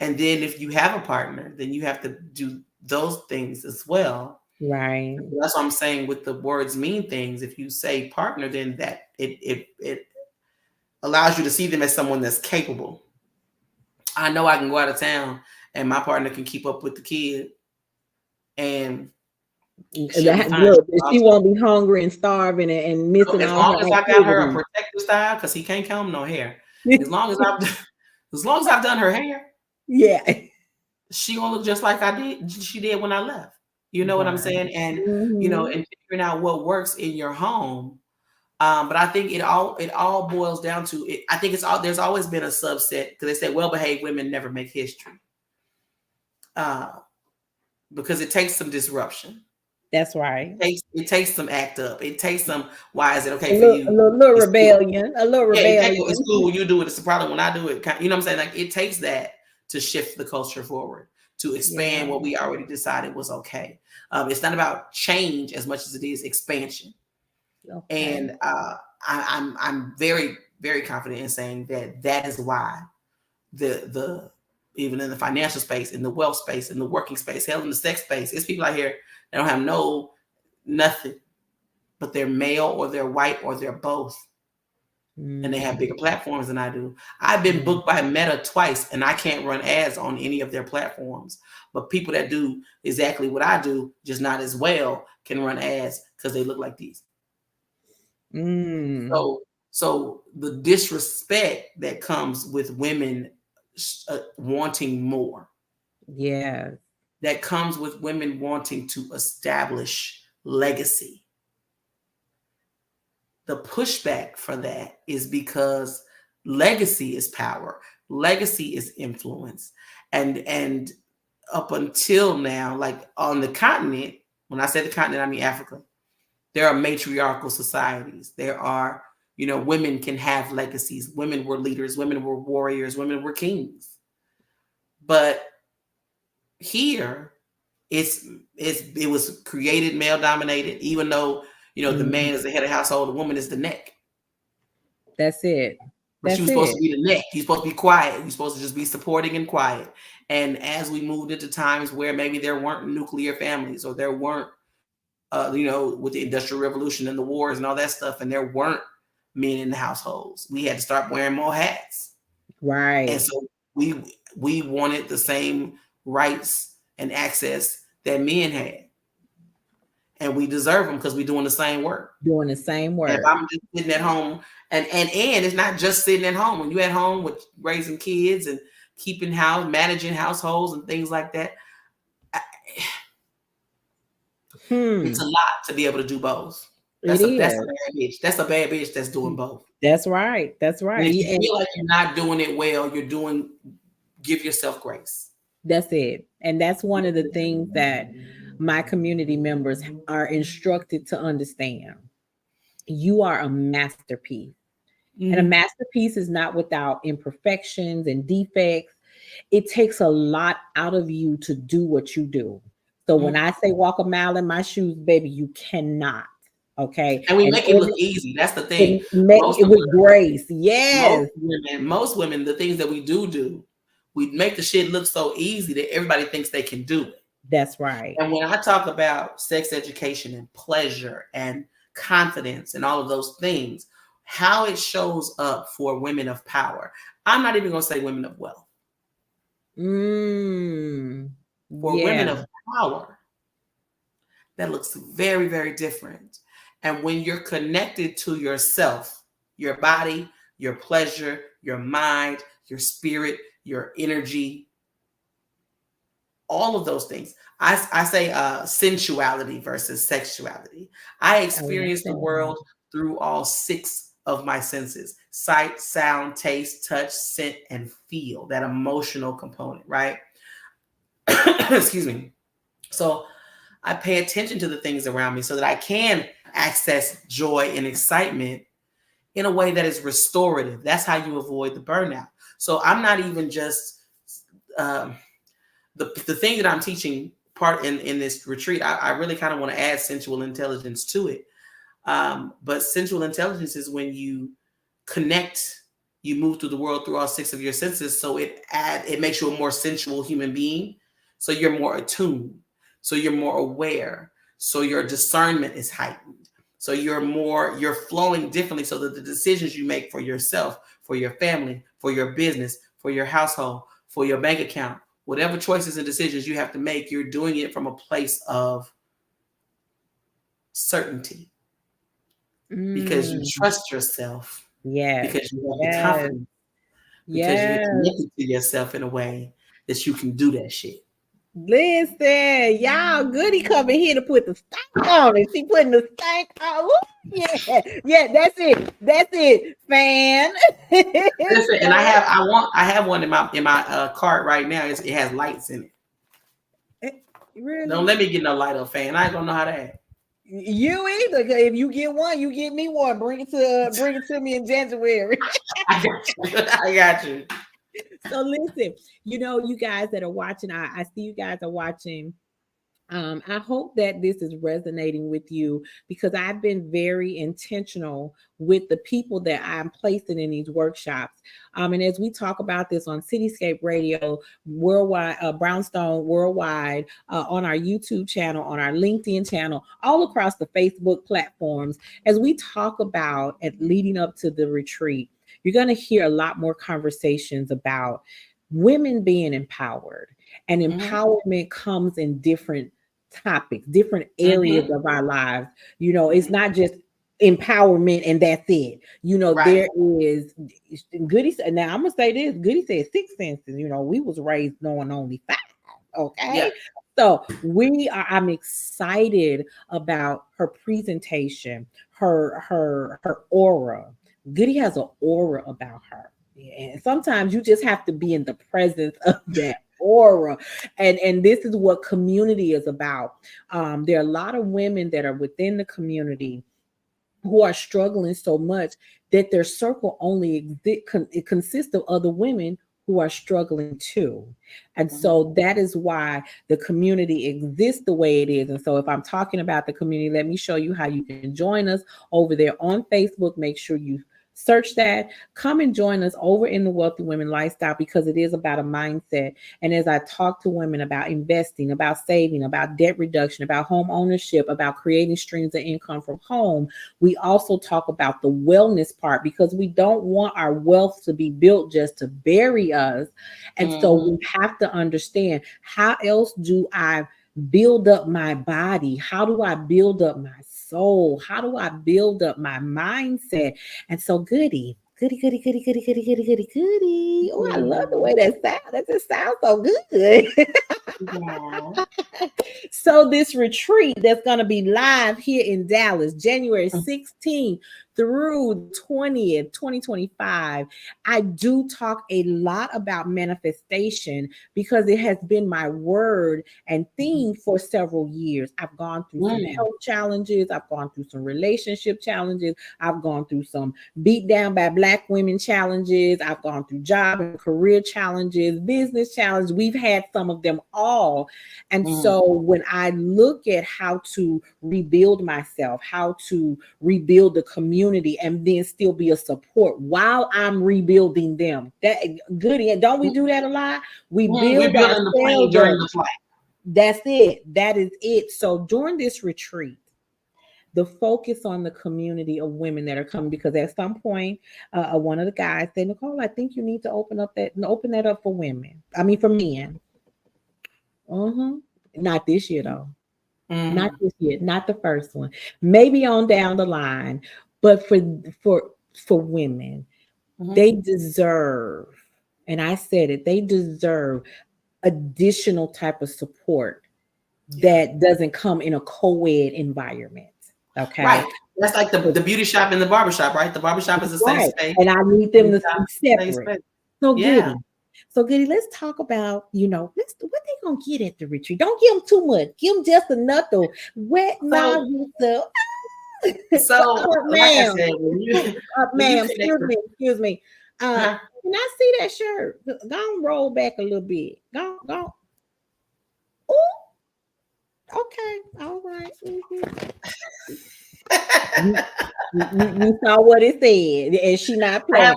Speaker 2: And then if you have a partner, then you have to do those things as well.
Speaker 1: Right.
Speaker 2: That's what I'm saying with the words mean things. If you say partner, then that it allows you to see them as someone that's capable. I know I can go out of town and my partner can keep up with the kid, and
Speaker 1: she won't be hungry and starving and missing.
Speaker 2: As long as I got her a protective style, because he can't comb no hair. As long as I've done her hair, she gonna look just like she did when I left. You know what I'm saying? And and figuring out what works in your home. But I think it all boils down to it. I think there's always been a subset, because they say well-behaved women never make history. because it takes some disruption.
Speaker 1: That's right.
Speaker 2: It takes some act up. It takes some, why is it okay
Speaker 1: a
Speaker 2: for
Speaker 1: little,
Speaker 2: you?
Speaker 1: A little rebellion.
Speaker 2: Cool.
Speaker 1: A little
Speaker 2: Yeah,
Speaker 1: rebellion.
Speaker 2: exactly. It's cool when you do it. It's a problem when I do it. You know what I'm saying? Like, it takes that to shift the culture forward, to expand what we already decided was okay. It's not about change as much as it is expansion. Okay. And I'm very, very confident in saying that is why the even in the financial space, in the wealth space, in the working space, hell, in the sex space, it's people out here that don't have nothing, but they're male or they're white or they're both. And they have bigger platforms than I do. I've been booked by Meta twice, and I can't run ads on any of their platforms. But people that do exactly what I do, just not as well, can run ads because they look like these. So the disrespect that comes with women wanting more. Yeah. That comes with women wanting to establish legacy. The pushback for that is because legacy is power. Legacy is influence. And up until now, like on the continent, when I say the continent, I mean Africa, there are matriarchal societies. There are, women can have legacies. Women were leaders. Women were warriors. Women were kings. But here, it was created male dominated, even though, the man is the head of the household, the woman is the neck. That's it. But she was supposed to be the neck. You're supposed to be quiet. You're supposed to just be supporting and quiet. And as we moved into times where maybe there weren't nuclear families, or there weren't, with the Industrial Revolution and the wars and all that stuff, and there weren't men in the households, we had to start wearing more hats. Right. And so we wanted the same rights and access that men had. And we deserve them because we're doing the same work. And if I'm just sitting at home, and it's not just sitting at home. When you're at home with raising kids and keeping house, managing households and things like that, it's a lot to be able to do both. That's a bad bitch. That's a bad bitch that's doing both. That's right. And if you feel like you're not doing it well, give yourself grace. That's it. And that's one of the things that my community members are instructed to understand. You are a masterpiece. And a masterpiece is not without imperfections and defects. It takes a lot out of you to do what you do. So when I say walk a mile in my shoes, baby, you cannot. Okay. And we make it look easy. That's the thing. Make it with grace. Yes. Most women, the things that we do, we make the shit look so easy that everybody thinks they can do it. That's right. And when I talk about sex education and pleasure and confidence and all of those things, how it shows up for women of power. I'm not even going to say women of wealth. For women of power, that looks very, very different. And when you're connected to yourself, your body, your pleasure, your mind, your spirit, your energy, all of those things. I say sensuality versus sexuality. I experience the world through all 6 of my senses: sight, sound, taste, touch, scent, and feel. That emotional component, right? Excuse me. So I pay attention to the things around me so that I can access joy and excitement in a way that is restorative. That's how you avoid the burnout. So I'm not even just the thing that I'm teaching part in this retreat. I really kind of want to add sensual intelligence to it. But sensual intelligence is when you connect, you move through the world through all 6 of your senses. So it makes you a more sensual human being. So you're more attuned. So you're more aware. So your discernment is heightened. So you're flowing differently, so that the decisions you make for yourself, for your family, for your business, for your household, for your bank account, whatever choices and decisions you have to make, you're doing it from a place of certainty. Because you trust yourself. Yes. Because you have the confidence. Because you're connected to yourself in a way that you can do that shit. Listen, y'all, Goody coming here to put the stank on it. She putting the stank on. Yeah, that's it, fan. Listen, and I have one in my cart right now. It has lights in it.
Speaker 1: Really?
Speaker 2: Don't let me get no light up fan. I ain't gonna know how to act.
Speaker 1: You either. If you get one, you get me one. Bring it to me in January.
Speaker 2: I got you. I got you.
Speaker 1: So listen, you guys that are watching, I see you guys are watching. I hope that this is resonating with you because I've been very intentional with the people that I'm placing in these workshops. And as we talk about this on Cityscape Radio worldwide, Brownstone worldwide, on our YouTube channel, on our LinkedIn channel, all across the Facebook platforms, as we talk about and leading up to the retreat, you're going to hear a lot more conversations about women being empowered. And empowerment comes in different topics, different areas of our lives. It's not just empowerment and that's it.
Speaker 2: Right.
Speaker 1: There is Goody. Now I'm gonna say this. Goody said 6 senses. We was raised knowing only 5. Okay.
Speaker 2: Yeah.
Speaker 1: So I'm excited about her presentation, her aura. Goody has an aura about her. And sometimes you just have to be in the presence of that aura. And this is what community is about. There are a lot of women that are within the community who are struggling so much that their circle only consists of other women who are struggling too. And so that is why the community exists the way it is. And so if I'm talking about the community, let me show you how you can join us over there on Facebook. Make sure you search that. Come and join us over in the Wealthy Women Lifestyle because it is about a mindset. And as I talk to women about investing, about saving, about debt reduction, about home ownership, about creating streams of income from home, we also talk about the wellness part because we don't want our wealth to be built just to bury us. And so we have to understand, how else do I build up my body? How do I build up my soul? How do I build up my mindset? And so Goody. Oh, I love the way that sounds. That just sounds so good.
Speaker 2: Yeah.
Speaker 1: So this retreat that's going to be live here in Dallas, January 16th through 20th, 2025, I do talk a lot about manifestation because it has been my word and theme for several years. I've gone through some health challenges. I've gone through some relationship challenges. I've gone through some beat down by Black women challenges. I've gone through job and career challenges, business challenges. We've had some of them all. And so when I look at how to rebuild myself, how to rebuild the community, and then still be a support while I'm rebuilding them. That Goody, don't we do that a lot? We build
Speaker 2: the plane during the flight.
Speaker 1: That's it. That is it. So during this retreat, the focus on the community of women that are coming, because at some point, one of the guys said, Nicole, I think you need to open that up for women. I mean, for men. Not this year though. Not this year. Not the first one. Maybe on down the line. But for women, they deserve, and I said it, they deserve additional type of support that doesn't come in a co-ed environment. Okay.
Speaker 2: Right. That's like the beauty shop and the barbershop, right? The barbershop is the same space.
Speaker 1: And I need them to be separate. So
Speaker 2: yeah.
Speaker 1: Goody, let's talk about, what they gonna get at the retreat. Don't give them too much. Give them just enough to wet yourself.
Speaker 2: So, like I said,
Speaker 1: ma'am, excuse me. Can I see that shirt? Go on, roll back a little bit. Go. Ooh. Okay, all right. You saw what it said, and she not playing.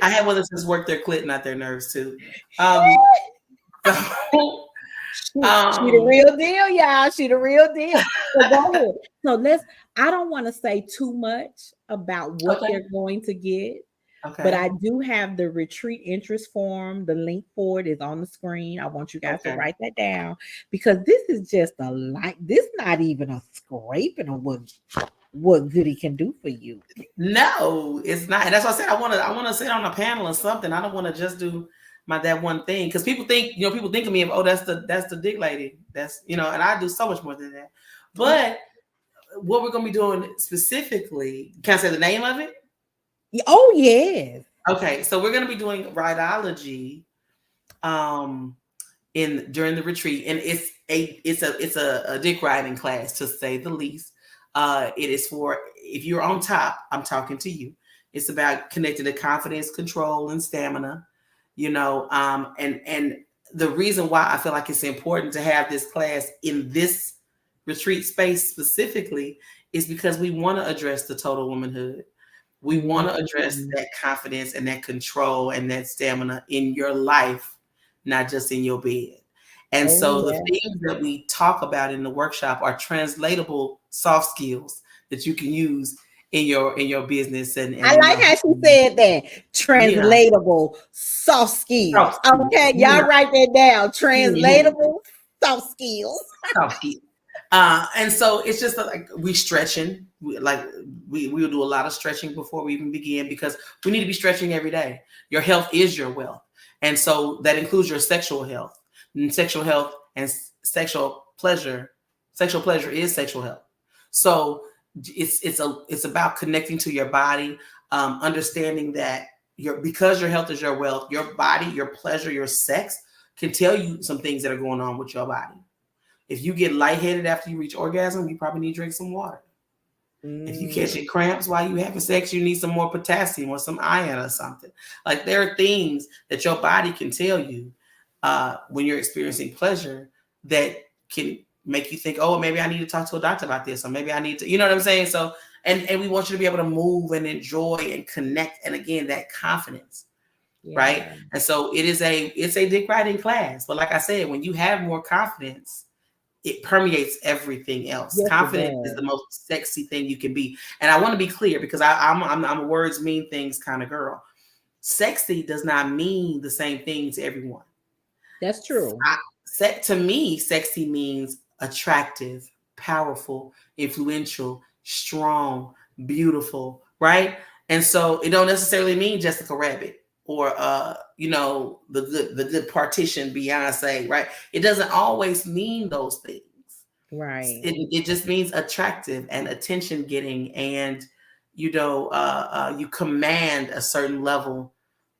Speaker 2: I had one that says work their clit, not their nerves too.
Speaker 1: She the real deal, y'all. She the real deal. So go ahead. So I don't want to say too much about what they're going to get. Okay. But I do have the retreat interest form. The link for it is on the screen. I want you guys to write that down because this is just this not even a scraping of what Goody can do for you.
Speaker 2: No, it's not. And that's why I said I want to sit on a panel or something. I don't want to just do that one thing because people think of me of that's the dick lady. That's and I do so much more than that. But what we're gonna be doing specifically, can I say the name of it?
Speaker 1: Oh yes.
Speaker 2: Okay, so we're gonna be doing rhinology, during the retreat, and it's a dick riding class, to say the least. It is for, if you're on top, I'm talking to you. It's about connecting to confidence, control, and stamina. And the reason why I feel like it's important to have this class in this retreat space specifically is because we want to address the total womanhood. We want to address that confidence and that control and that stamina in your life, not just in your bed. And the things that we talk about in the workshop are translatable soft skills that you can use in your business. And
Speaker 1: I like how she said that. Translatable soft skills. Okay, y'all write that down. Translatable soft skills.
Speaker 2: Soft skills. And so it's just like we stretching. We'll do a lot of stretching before we even begin, because we need to be stretching every day. Your health is your wealth. And so that includes your sexual health. And sexual health and sexual pleasure. Sexual pleasure is sexual health. So it's about connecting to your body, understanding that because your health is your wealth, your body, your pleasure, your sex can tell you some things that are going on with your body. If you get lightheaded after you reach orgasm, you probably need to drink some water. If you catch cramps while you having sex, you need some more potassium or some iron or something. Like, there are things that your body can tell you when you're experiencing pleasure that can make you think, oh, maybe I need to talk to a doctor about this, or maybe I need to, you know what I'm saying? So, and we want you to be able to move and enjoy and connect. And again, that confidence, right? And so it's a dick riding class. But like I said, when you have more confidence, it permeates everything else. Yes, confidence is the most sexy thing you can be. And I want to be clear, because I'm a words mean things kind of girl. Sexy does not mean the same thing to everyone.
Speaker 1: That's true.
Speaker 2: To me, sexy means attractive, powerful, influential, strong, beautiful, right? And so it don't necessarily mean Jessica Rabbit or the good partition Beyonce, right? It doesn't always mean those things,
Speaker 1: right?
Speaker 2: It just means attractive and attention getting, and you command a certain level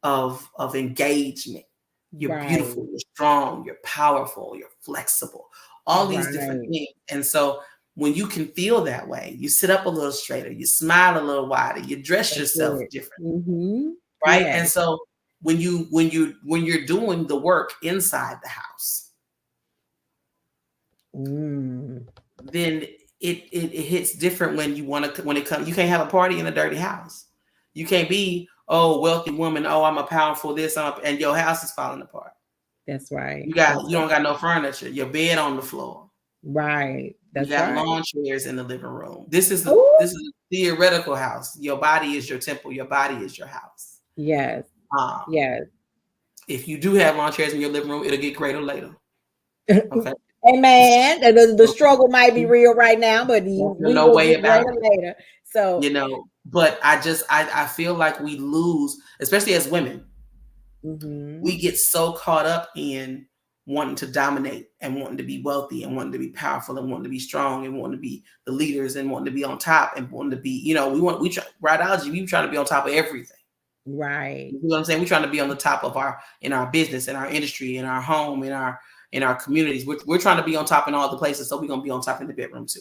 Speaker 2: of engagement. You're beautiful, you're strong, you're powerful, you're flexible, all these different things. And so when you can feel that way, you sit up a little straighter, you smile a little wider, you dress yourself differently, right? And so when you're doing the work inside the house, then it hits different when it comes. You can't have a party in a dirty house. You can't be, oh, wealthy woman, oh, I'm a powerful this, and your house is falling apart.
Speaker 1: That's right.
Speaker 2: You don't got no furniture. Your bed on the floor.
Speaker 1: Right.
Speaker 2: You got lawn chairs in the living room. This is a theoretical house. Your body is your temple. Your body is your house.
Speaker 1: Yes. Yes.
Speaker 2: If you do have lawn chairs in your living room, it'll get greater later. Okay.
Speaker 1: Amen. The struggle might be real right now, but we will get greater later. So
Speaker 2: but I feel like we lose, especially as women. We get so caught up in wanting to dominate and wanting to be wealthy and wanting to be powerful and wanting to be strong and wanting to be the leaders and wanting to be on top and wanting to be, Rideology, we try to be on top of everything.
Speaker 1: Right.
Speaker 2: You know what I'm saying? We're trying to be on the top of our business, in our industry, in our home, in our communities. We're trying to be on top in all the places. So we're going to be on top in the bedroom too.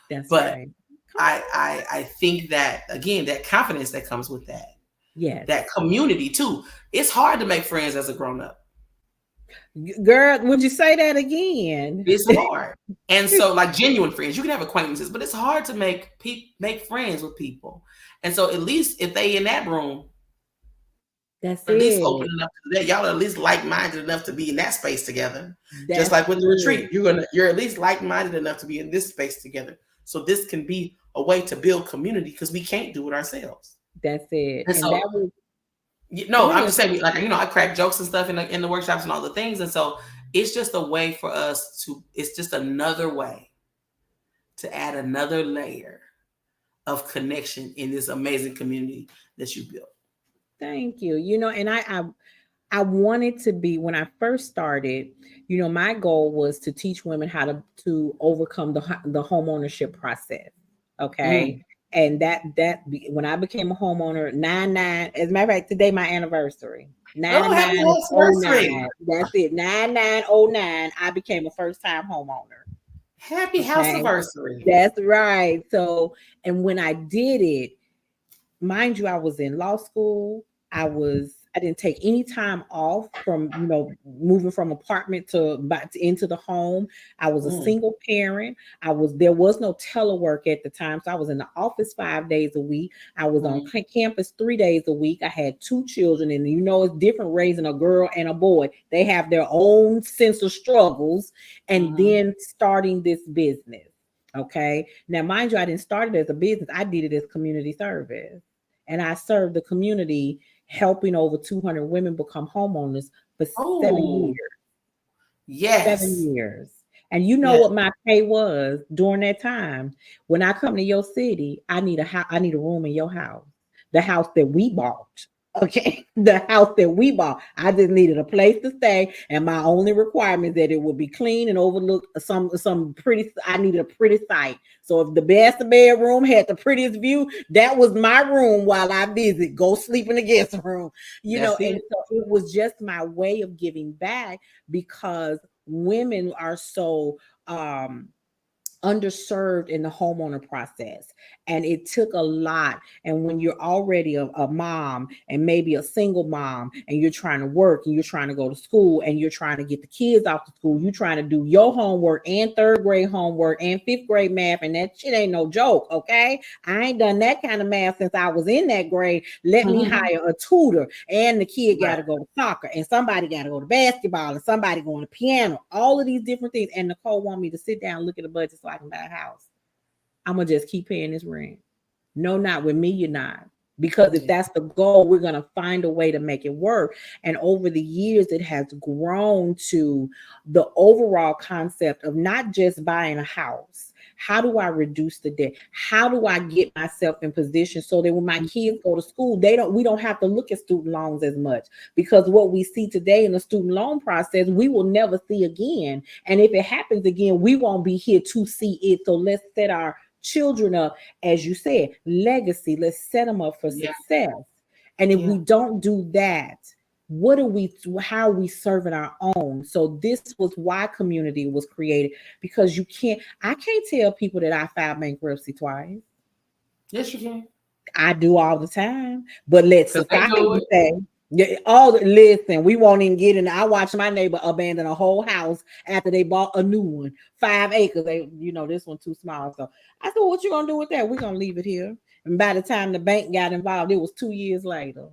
Speaker 1: That's right.
Speaker 2: I think that, again, that confidence that comes with that.
Speaker 1: Yes.
Speaker 2: That community too. It's hard to make friends as a grown-up.
Speaker 1: Girl, would you say that again?
Speaker 2: It's hard. And so, like, genuine friends, you can have acquaintances, but it's hard to make friends with people. And so, at least if they in that room,
Speaker 1: that's
Speaker 2: at least open enough to that. Y'all are at least like-minded enough to be in that space together. Just like with the retreat, you're at least like-minded enough to be in this space together. So this can be a way to build community, because we can't do it ourselves.
Speaker 1: That's it.
Speaker 2: And so, I'm just saying, I crack jokes and stuff in the workshops and all the things. And so it's just a way for us it's just another way to add another layer of connection in this amazing community that you built.
Speaker 1: Thank you. And I wanted to be, when I first started, my goal was to teach women how to overcome the home ownership process. Okay. And that when I became a homeowner, 9/9. As a matter of fact, today my anniversary.
Speaker 2: Oh, happy
Speaker 1: 9909.
Speaker 2: anniversary.
Speaker 1: That's it. 9909. I became a first time homeowner.
Speaker 2: Happy house anniversary.
Speaker 1: That's right. So, and when I did it, mind you, I was in law school. I didn't take any time off from, moving from apartment to back to into the home. I was a single parent. There was no telework at the time. So I was in the office 5 days a week. I was on campus 3 days a week. I had two children, and it's different raising a girl and a boy. They have their own sense of struggles, and then starting this business. Okay. Now, mind you, I didn't start it as a business. I did it as community service. And I served the community, helping over 200 women become homeowners for 7 years.
Speaker 2: Yes.
Speaker 1: 7 years. And you know what my pay was during that time? When I come to your city, I need a room in your house. The house that we bought. Okay, the house that we bought. I just needed a place to stay, and my only requirement is that it would be clean and overlook some pretty. I needed a pretty sight. So if the best bedroom had the prettiest view, that was my room while I visit. Go sleep in the guest room, And so it was just my way of giving back, because women are so underserved in the homeowner process, and it took a lot. And when you're already a mom, and maybe a single mom, and you're trying to work, and you're trying to go to school, and you're trying to get the kids off to school, you're trying to do your homework and third grade homework and fifth grade math, and that shit ain't no joke. Okay, I ain't done that kind of math since I was in that grade. Let me hire a tutor, and the kid got to go to soccer, and somebody got to go to basketball, and somebody going to piano, all of these different things. And Nicole want me to sit down and look at the budget so I can buy a house. I'm gonna just keep paying this rent. No, not with me, you're not. Because if that's the goal, we're gonna find a way to make it work. And over the years, it has grown to the overall concept of not just buying a house. How do I reduce the debt? How do I get myself in position so that when my kids go to school, we don't have to look at student loans as much? Because what we see today in the student loan process, we will never see again. And if it happens again, we won't be here to see it. So let's set our children up, as you said, legacy. Let's set them up for success. And if we don't do that, how are we serving our own? So this was why community was created, because I can't tell people that I filed bankruptcy twice.
Speaker 2: Yes, you can.
Speaker 1: I do all the time, but let's society say, listen, we won't even get in. I watched my neighbor abandon a whole house after they bought a new one, 5 acres. This one too small. So I said, what you gonna do with that? We're gonna leave it here. And by the time the bank got involved, it was 2 years later.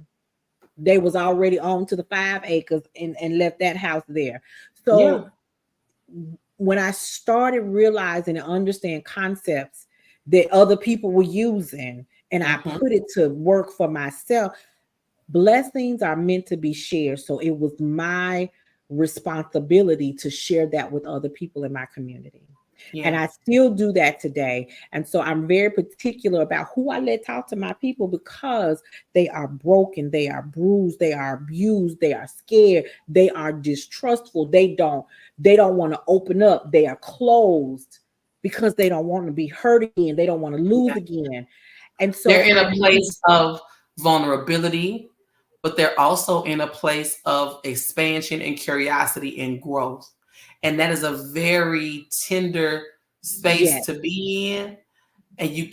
Speaker 1: They was already on to the 5 acres and left that house there. So when I started realizing and understand concepts that other people were using, and I put it to work for myself, blessings are meant to be shared. So it was my responsibility to share that with other people in my community. And I still do that today. And so I'm very particular about who I let talk to my people, because they are broken, they are bruised, they are abused, they are scared, they are distrustful, they don't want to open up, they are closed because they don't want to be hurt again, they don't want to lose again. And so
Speaker 2: they're in a place of vulnerability, but they're also in a place of expansion and curiosity and growth. And that is a very tender space to be in. And you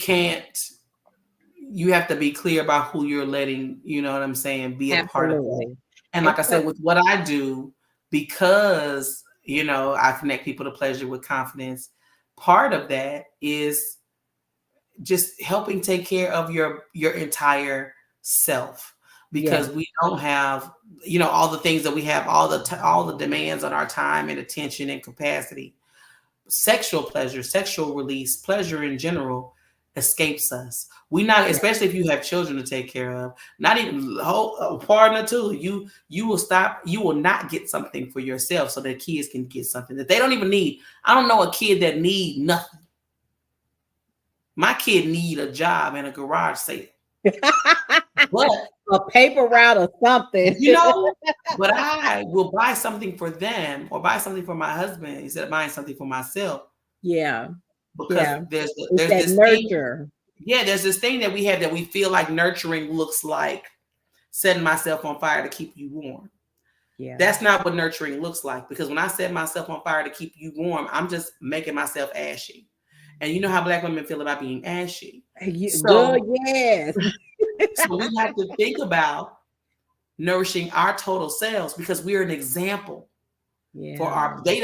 Speaker 2: have to be clear about who you're letting, you know what I'm saying, be a part of that. And like I said, with what I do, because, I connect people to pleasure with confidence, part of that is just helping take care of your entire self. Because we don't have, all the things that we have, all the demands on our time and attention and capacity. Sexual pleasure, sexual release, pleasure in general escapes us. Especially if you have children to take care of, not even a partner too. You will not get something for yourself so that kids can get something that they don't even need. I don't know a kid that need nothing. My kid need a job and a garage sale. But
Speaker 1: a paper route or something,
Speaker 2: but I will buy something for them or buy something for my husband instead of buying something for myself.
Speaker 1: Because
Speaker 2: there's
Speaker 1: that
Speaker 2: this
Speaker 1: nurture.
Speaker 2: Yeah, there's this thing that we have that we feel like nurturing looks like setting myself on fire to keep you warm. Yeah. That's not what nurturing looks like, because when I set myself on fire to keep you warm, I'm just making myself ashy. And you know how Black women feel about being ashy.
Speaker 1: Yes.
Speaker 2: So we have to think about nourishing our total selves, because we're an example. Yeah. For our, they're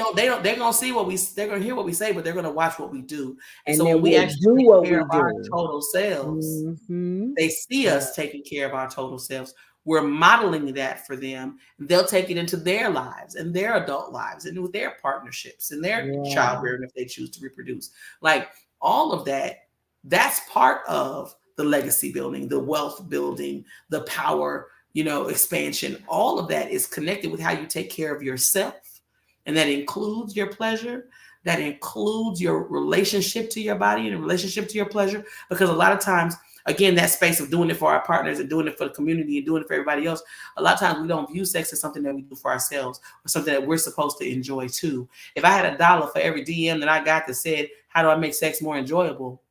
Speaker 2: gonna see what they're gonna hear what we say, but they're gonna watch what we do. And so when we actually take care of our total selves, they see us taking care of our total selves. We're modeling that for them. They'll take it into their lives and their adult lives and with their partnerships and their child rearing if they choose to reproduce. Like all of that, that's part of the legacy building, the wealth building, the power, expansion. All of that is connected with how you take care of yourself. And that includes your pleasure. That includes your relationship to your body and relationship to your pleasure. Because a lot of times, again, that space of doing it for our partners and doing it for the community and doing it for everybody else, a lot of times we don't view sex as something that we do for ourselves or something that we're supposed to enjoy too. If I had $1 for every DM that I got that said, how do I make sex more enjoyable?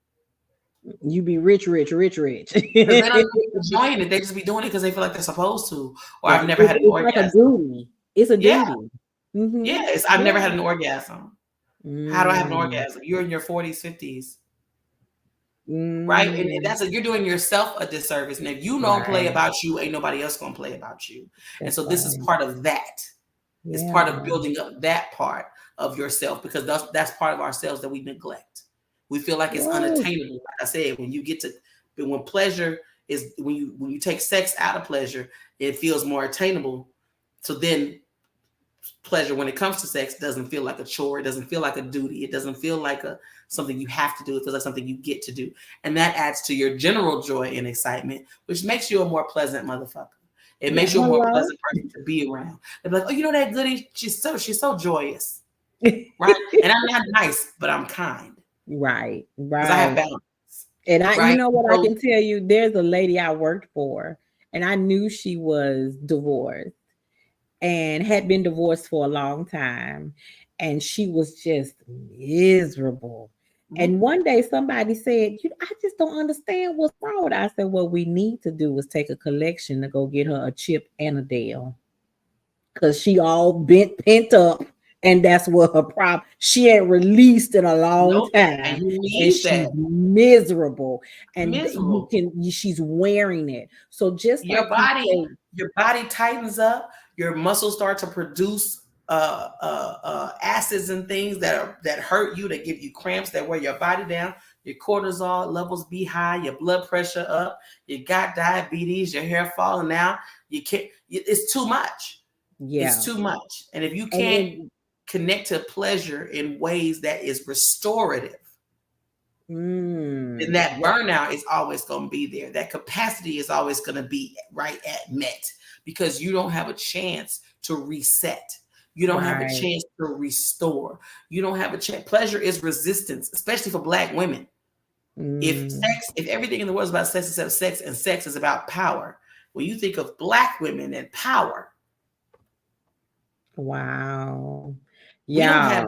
Speaker 1: You be rich.
Speaker 2: They don't be enjoying it. They just be doing it because they feel like they're supposed to. Or I've never had an orgasm.
Speaker 1: Like a duty. It's a duty.
Speaker 2: Yeah. Mm-hmm. Yes, I've never had an orgasm. How do I have an orgasm? You're in your 40s, 50s. Right? And that's you're doing yourself a disservice. And if you don't play about you, ain't nobody else gonna play about you. And so this is part of that. It's part of building up that part of yourself, because that's part of ourselves that we neglect. We feel like it's unattainable. Like I said, when pleasure is when you take sex out of pleasure, it feels more attainable. So then pleasure when it comes to sex doesn't feel like a chore. It doesn't feel like a duty. It doesn't feel like something you have to do. It feels like something you get to do. And that adds to your general joy and excitement, which makes you a more pleasant motherfucker. It makes you a more pleasant person to be around. They're like, oh, that Goody, she's so joyous. Right? And I'm not nice, but I'm kind.
Speaker 1: Right.
Speaker 2: Because I have balance.
Speaker 1: And I I can tell you, there's a lady I worked for, and I knew she was divorced and had been divorced for a long time. And she was just miserable. Mm-hmm. And one day somebody said, I just don't understand what's wrong with her. I said, what we need to do is take a collection to go get her a Chip and a Dale. Because she all pent up. And that's what her problem. She ain't released in a long time. And she's miserable. And she's wearing it. So just
Speaker 2: your body tightens up. Your muscles start to produce acids and things that hurt you, that give you cramps, that wear your body down. Your cortisol levels be high, your blood pressure up, you got diabetes, your hair falling out. You can't. It's too much. Yeah, it's too much. And if you can't connect to pleasure in ways that is restorative, then that burnout is always going to be there. That capacity is always going to be right at met, because you don't have a chance to reset. You don't have a chance to restore. You don't have a chance. Pleasure is resistance, especially for Black women. If everything in the world is about sex except sex, and sex is about power, when you think of Black women and power,
Speaker 1: wow. Yeah.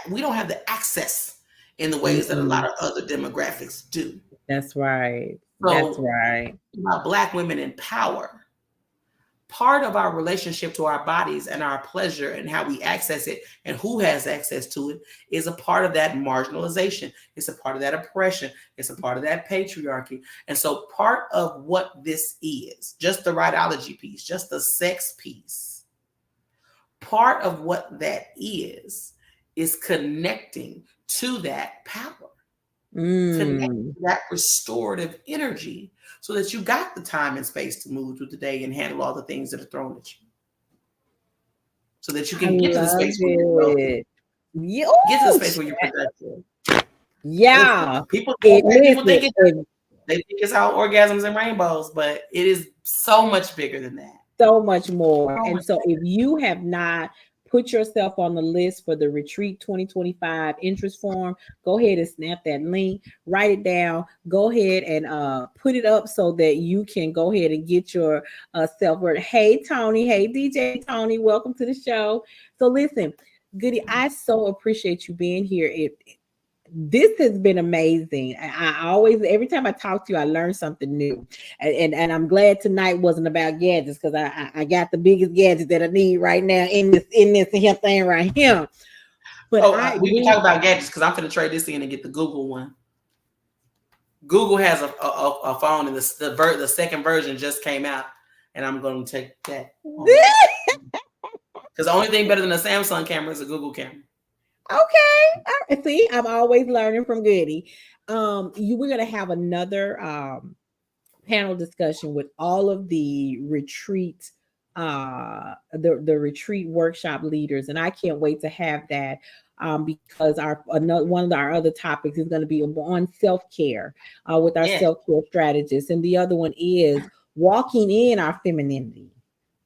Speaker 2: We don't have the access in the ways that a lot of other demographics do.
Speaker 1: That's right. That's right.
Speaker 2: About Black women in power, part of our relationship to our bodies and our pleasure and how we access it and who has access to it is a part of that marginalization. It's a part of that oppression. It's a part of that patriarchy. And so part of what this is, just the rightology piece, just the sex piece, part of what that is connecting to that power, connecting to that restorative energy, so that you got the time and space to move through the day and handle all the things that are thrown at you, so that you can get to the space where you're productive.
Speaker 1: Yeah,
Speaker 2: people think it's all orgasms and rainbows, but it is so much bigger than that.
Speaker 1: So much more. And so if you have not put yourself on the list for the Retreat 2025 interest form, go ahead and snap that link, write it down, go ahead and put it up so that you can go ahead and get your self-worth. Hey, Tony. Hey, DJ Tony. Welcome to the show. So listen, Goody, I so appreciate you being here. this has been amazing. I always, every time I talk to you, I learn something new, and I'm glad tonight wasn't about gadgets, because I got the biggest gadget that I need right now in this here thing right here. But
Speaker 2: we can talk about gadgets, because I'm gonna trade this in and get the Google one. Google has a phone, and the second version just came out, and I'm gonna take that. Because the only thing better than a Samsung camera is a Google camera.
Speaker 1: Okay. See, I'm always learning from Goody. We're gonna have another panel discussion with all of the retreat the retreat workshop leaders, and I can't wait to have that, because one of our other topics is going to be on self-care with our self-care strategists, and the other one is walking in our femininity.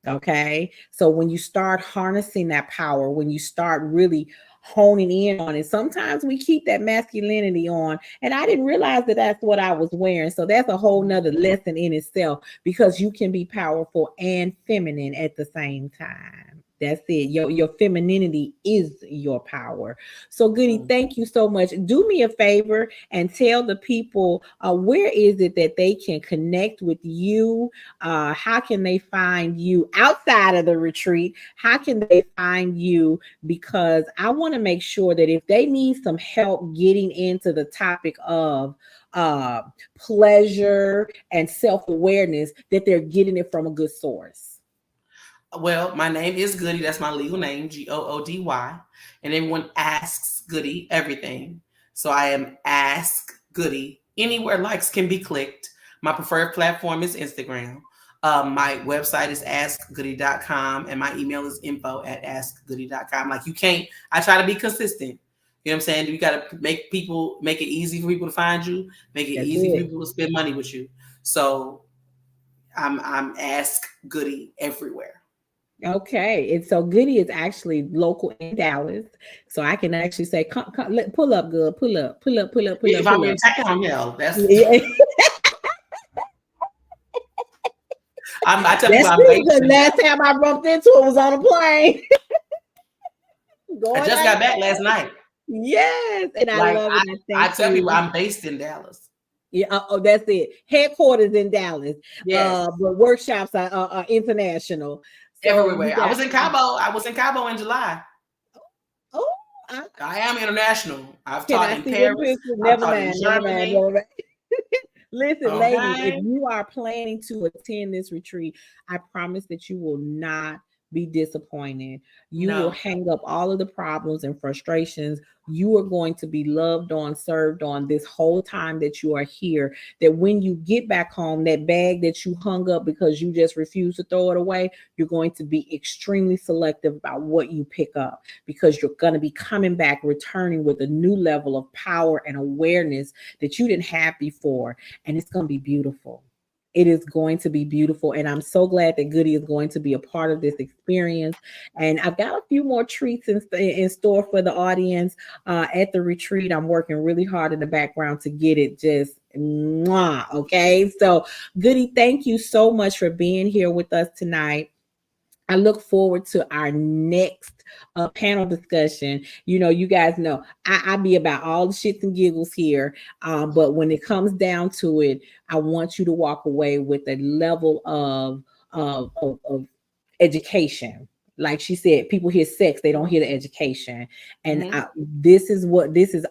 Speaker 1: Okay, so when you start harnessing that power, when you start really honing in on it, sometimes we keep that masculinity on, and I didn't realize that that's what I was wearing. So that's a whole nother lesson in itself, because you can be powerful and feminine at the same time. That's it. Your femininity is your power. So Goody, thank you so much. Do me a favor and tell the people where is it that they can connect with you? How can they find you outside of the retreat? How can they find you? Because I want to make sure that if they need some help getting into the topic of pleasure and self-awareness, that they're getting it from a good source.
Speaker 2: Well, my name is Goody. That's my legal name, Goody. And everyone asks Goody everything. So I am Ask Goody. Anywhere likes can be clicked. My preferred platform is Instagram. My website is askgoody.com, and my email is info@askgoody.com. Like, you can't, I try to be consistent. You know what I'm saying? You got to make it easy for people to find you, make it easy for people to spend money with you. So I'm Ask Goody everywhere.
Speaker 1: Okay, and so Goody is actually local in Dallas, so I can actually say, come, pull up, good, pull up.
Speaker 2: If I'm in town, hell, that's. I tell people I'm based.
Speaker 1: The last time I bumped into it was on a plane.
Speaker 2: I just got back last night.
Speaker 1: Yes, and I love it.
Speaker 2: I tell people I'm based in Dallas.
Speaker 1: Yeah, that's it. Headquarters in Dallas. Yes. But workshops are international. So
Speaker 2: everywhere. I was in Cabo. I was in Cabo in July. I am international. I've taught in Paris.
Speaker 1: Never mind. Listen, ladies, if you are planning to attend this retreat, I promise that you will not be disappointed. You will hang up all of the problems and frustrations. You are going to be loved on, served on this whole time that you are here. That when you get back home, that bag that you hung up because you just refused to throw it away, you're going to be extremely selective about what you pick up, because you're going to be coming back, returning with a new level of power and awareness that you didn't have before. And it's going to be beautiful. It is going to be beautiful. And I'm so glad that Goody is going to be a part of this experience. And I've got a few more treats in store for the audience at the retreat. I'm working really hard in the background to get it just mwah, okay? So Goody, thank you so much for being here with us tonight. I look forward to our next panel discussion. You know, you guys know I be about all the shits and giggles here. But when it comes down to it, I want you to walk away with a level of education. Like she said, people hear sex, they don't hear the education. And this is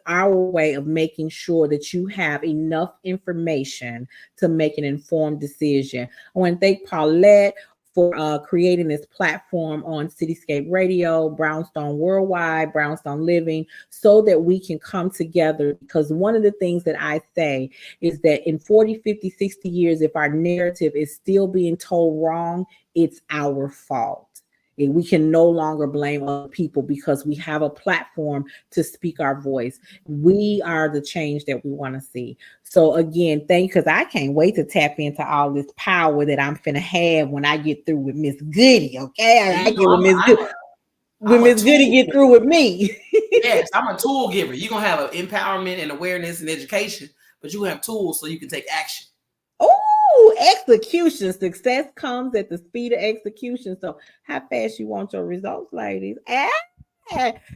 Speaker 1: our way of making sure that you have enough information to make an informed decision. I want to thank Paulette for creating this platform on Cityscape Radio, Brownstone Worldwide, Brownstone Living, so that we can come together. Because one of the things that I say is that in 40, 50, 60 years, if our narrative is still being told wrong, it's our fault. And we can no longer blame other people, because we have a platform to speak our voice. We are the change that we want to see. So again, because I can't wait to tap into all this power that I'm finna have when I get through with Miss Goody. Okay, I get with Miss Goody. When Miss Goody get through with me.
Speaker 2: Yes, I'm a tool giver. You're gonna have an empowerment and awareness and education, but you have tools so you can take action.
Speaker 1: Oh, execution. Success comes at the speed of execution. So how fast you want your results, ladies?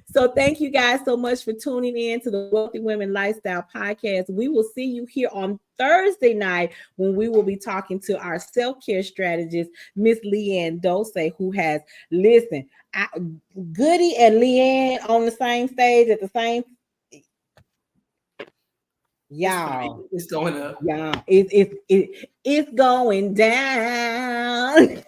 Speaker 1: So thank you guys so much for tuning in to the Wealthy Women Lifestyle Podcast. We will see you here on Thursday night when we will be talking to our self-care strategist, Miss Leanne Dose, who has, listen, Goody and Leanne on the same stage at the same. Y'all,
Speaker 2: it's going up.
Speaker 1: Y'all, it's going down.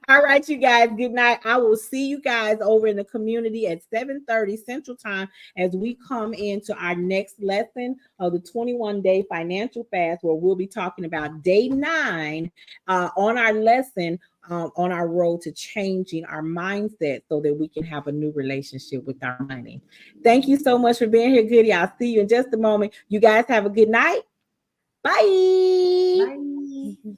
Speaker 1: All right, you guys, good night. I will see you guys over in the community at 7:30 Central Time as we come into our next lesson of the 21-day financial fast, where we'll be talking about day 9 on our lesson on our road to changing our mindset so that we can have a new relationship with our money. Thank you so much for being here, Goody. I'll see you in just a moment. You guys have a good night. Bye.
Speaker 2: Bye.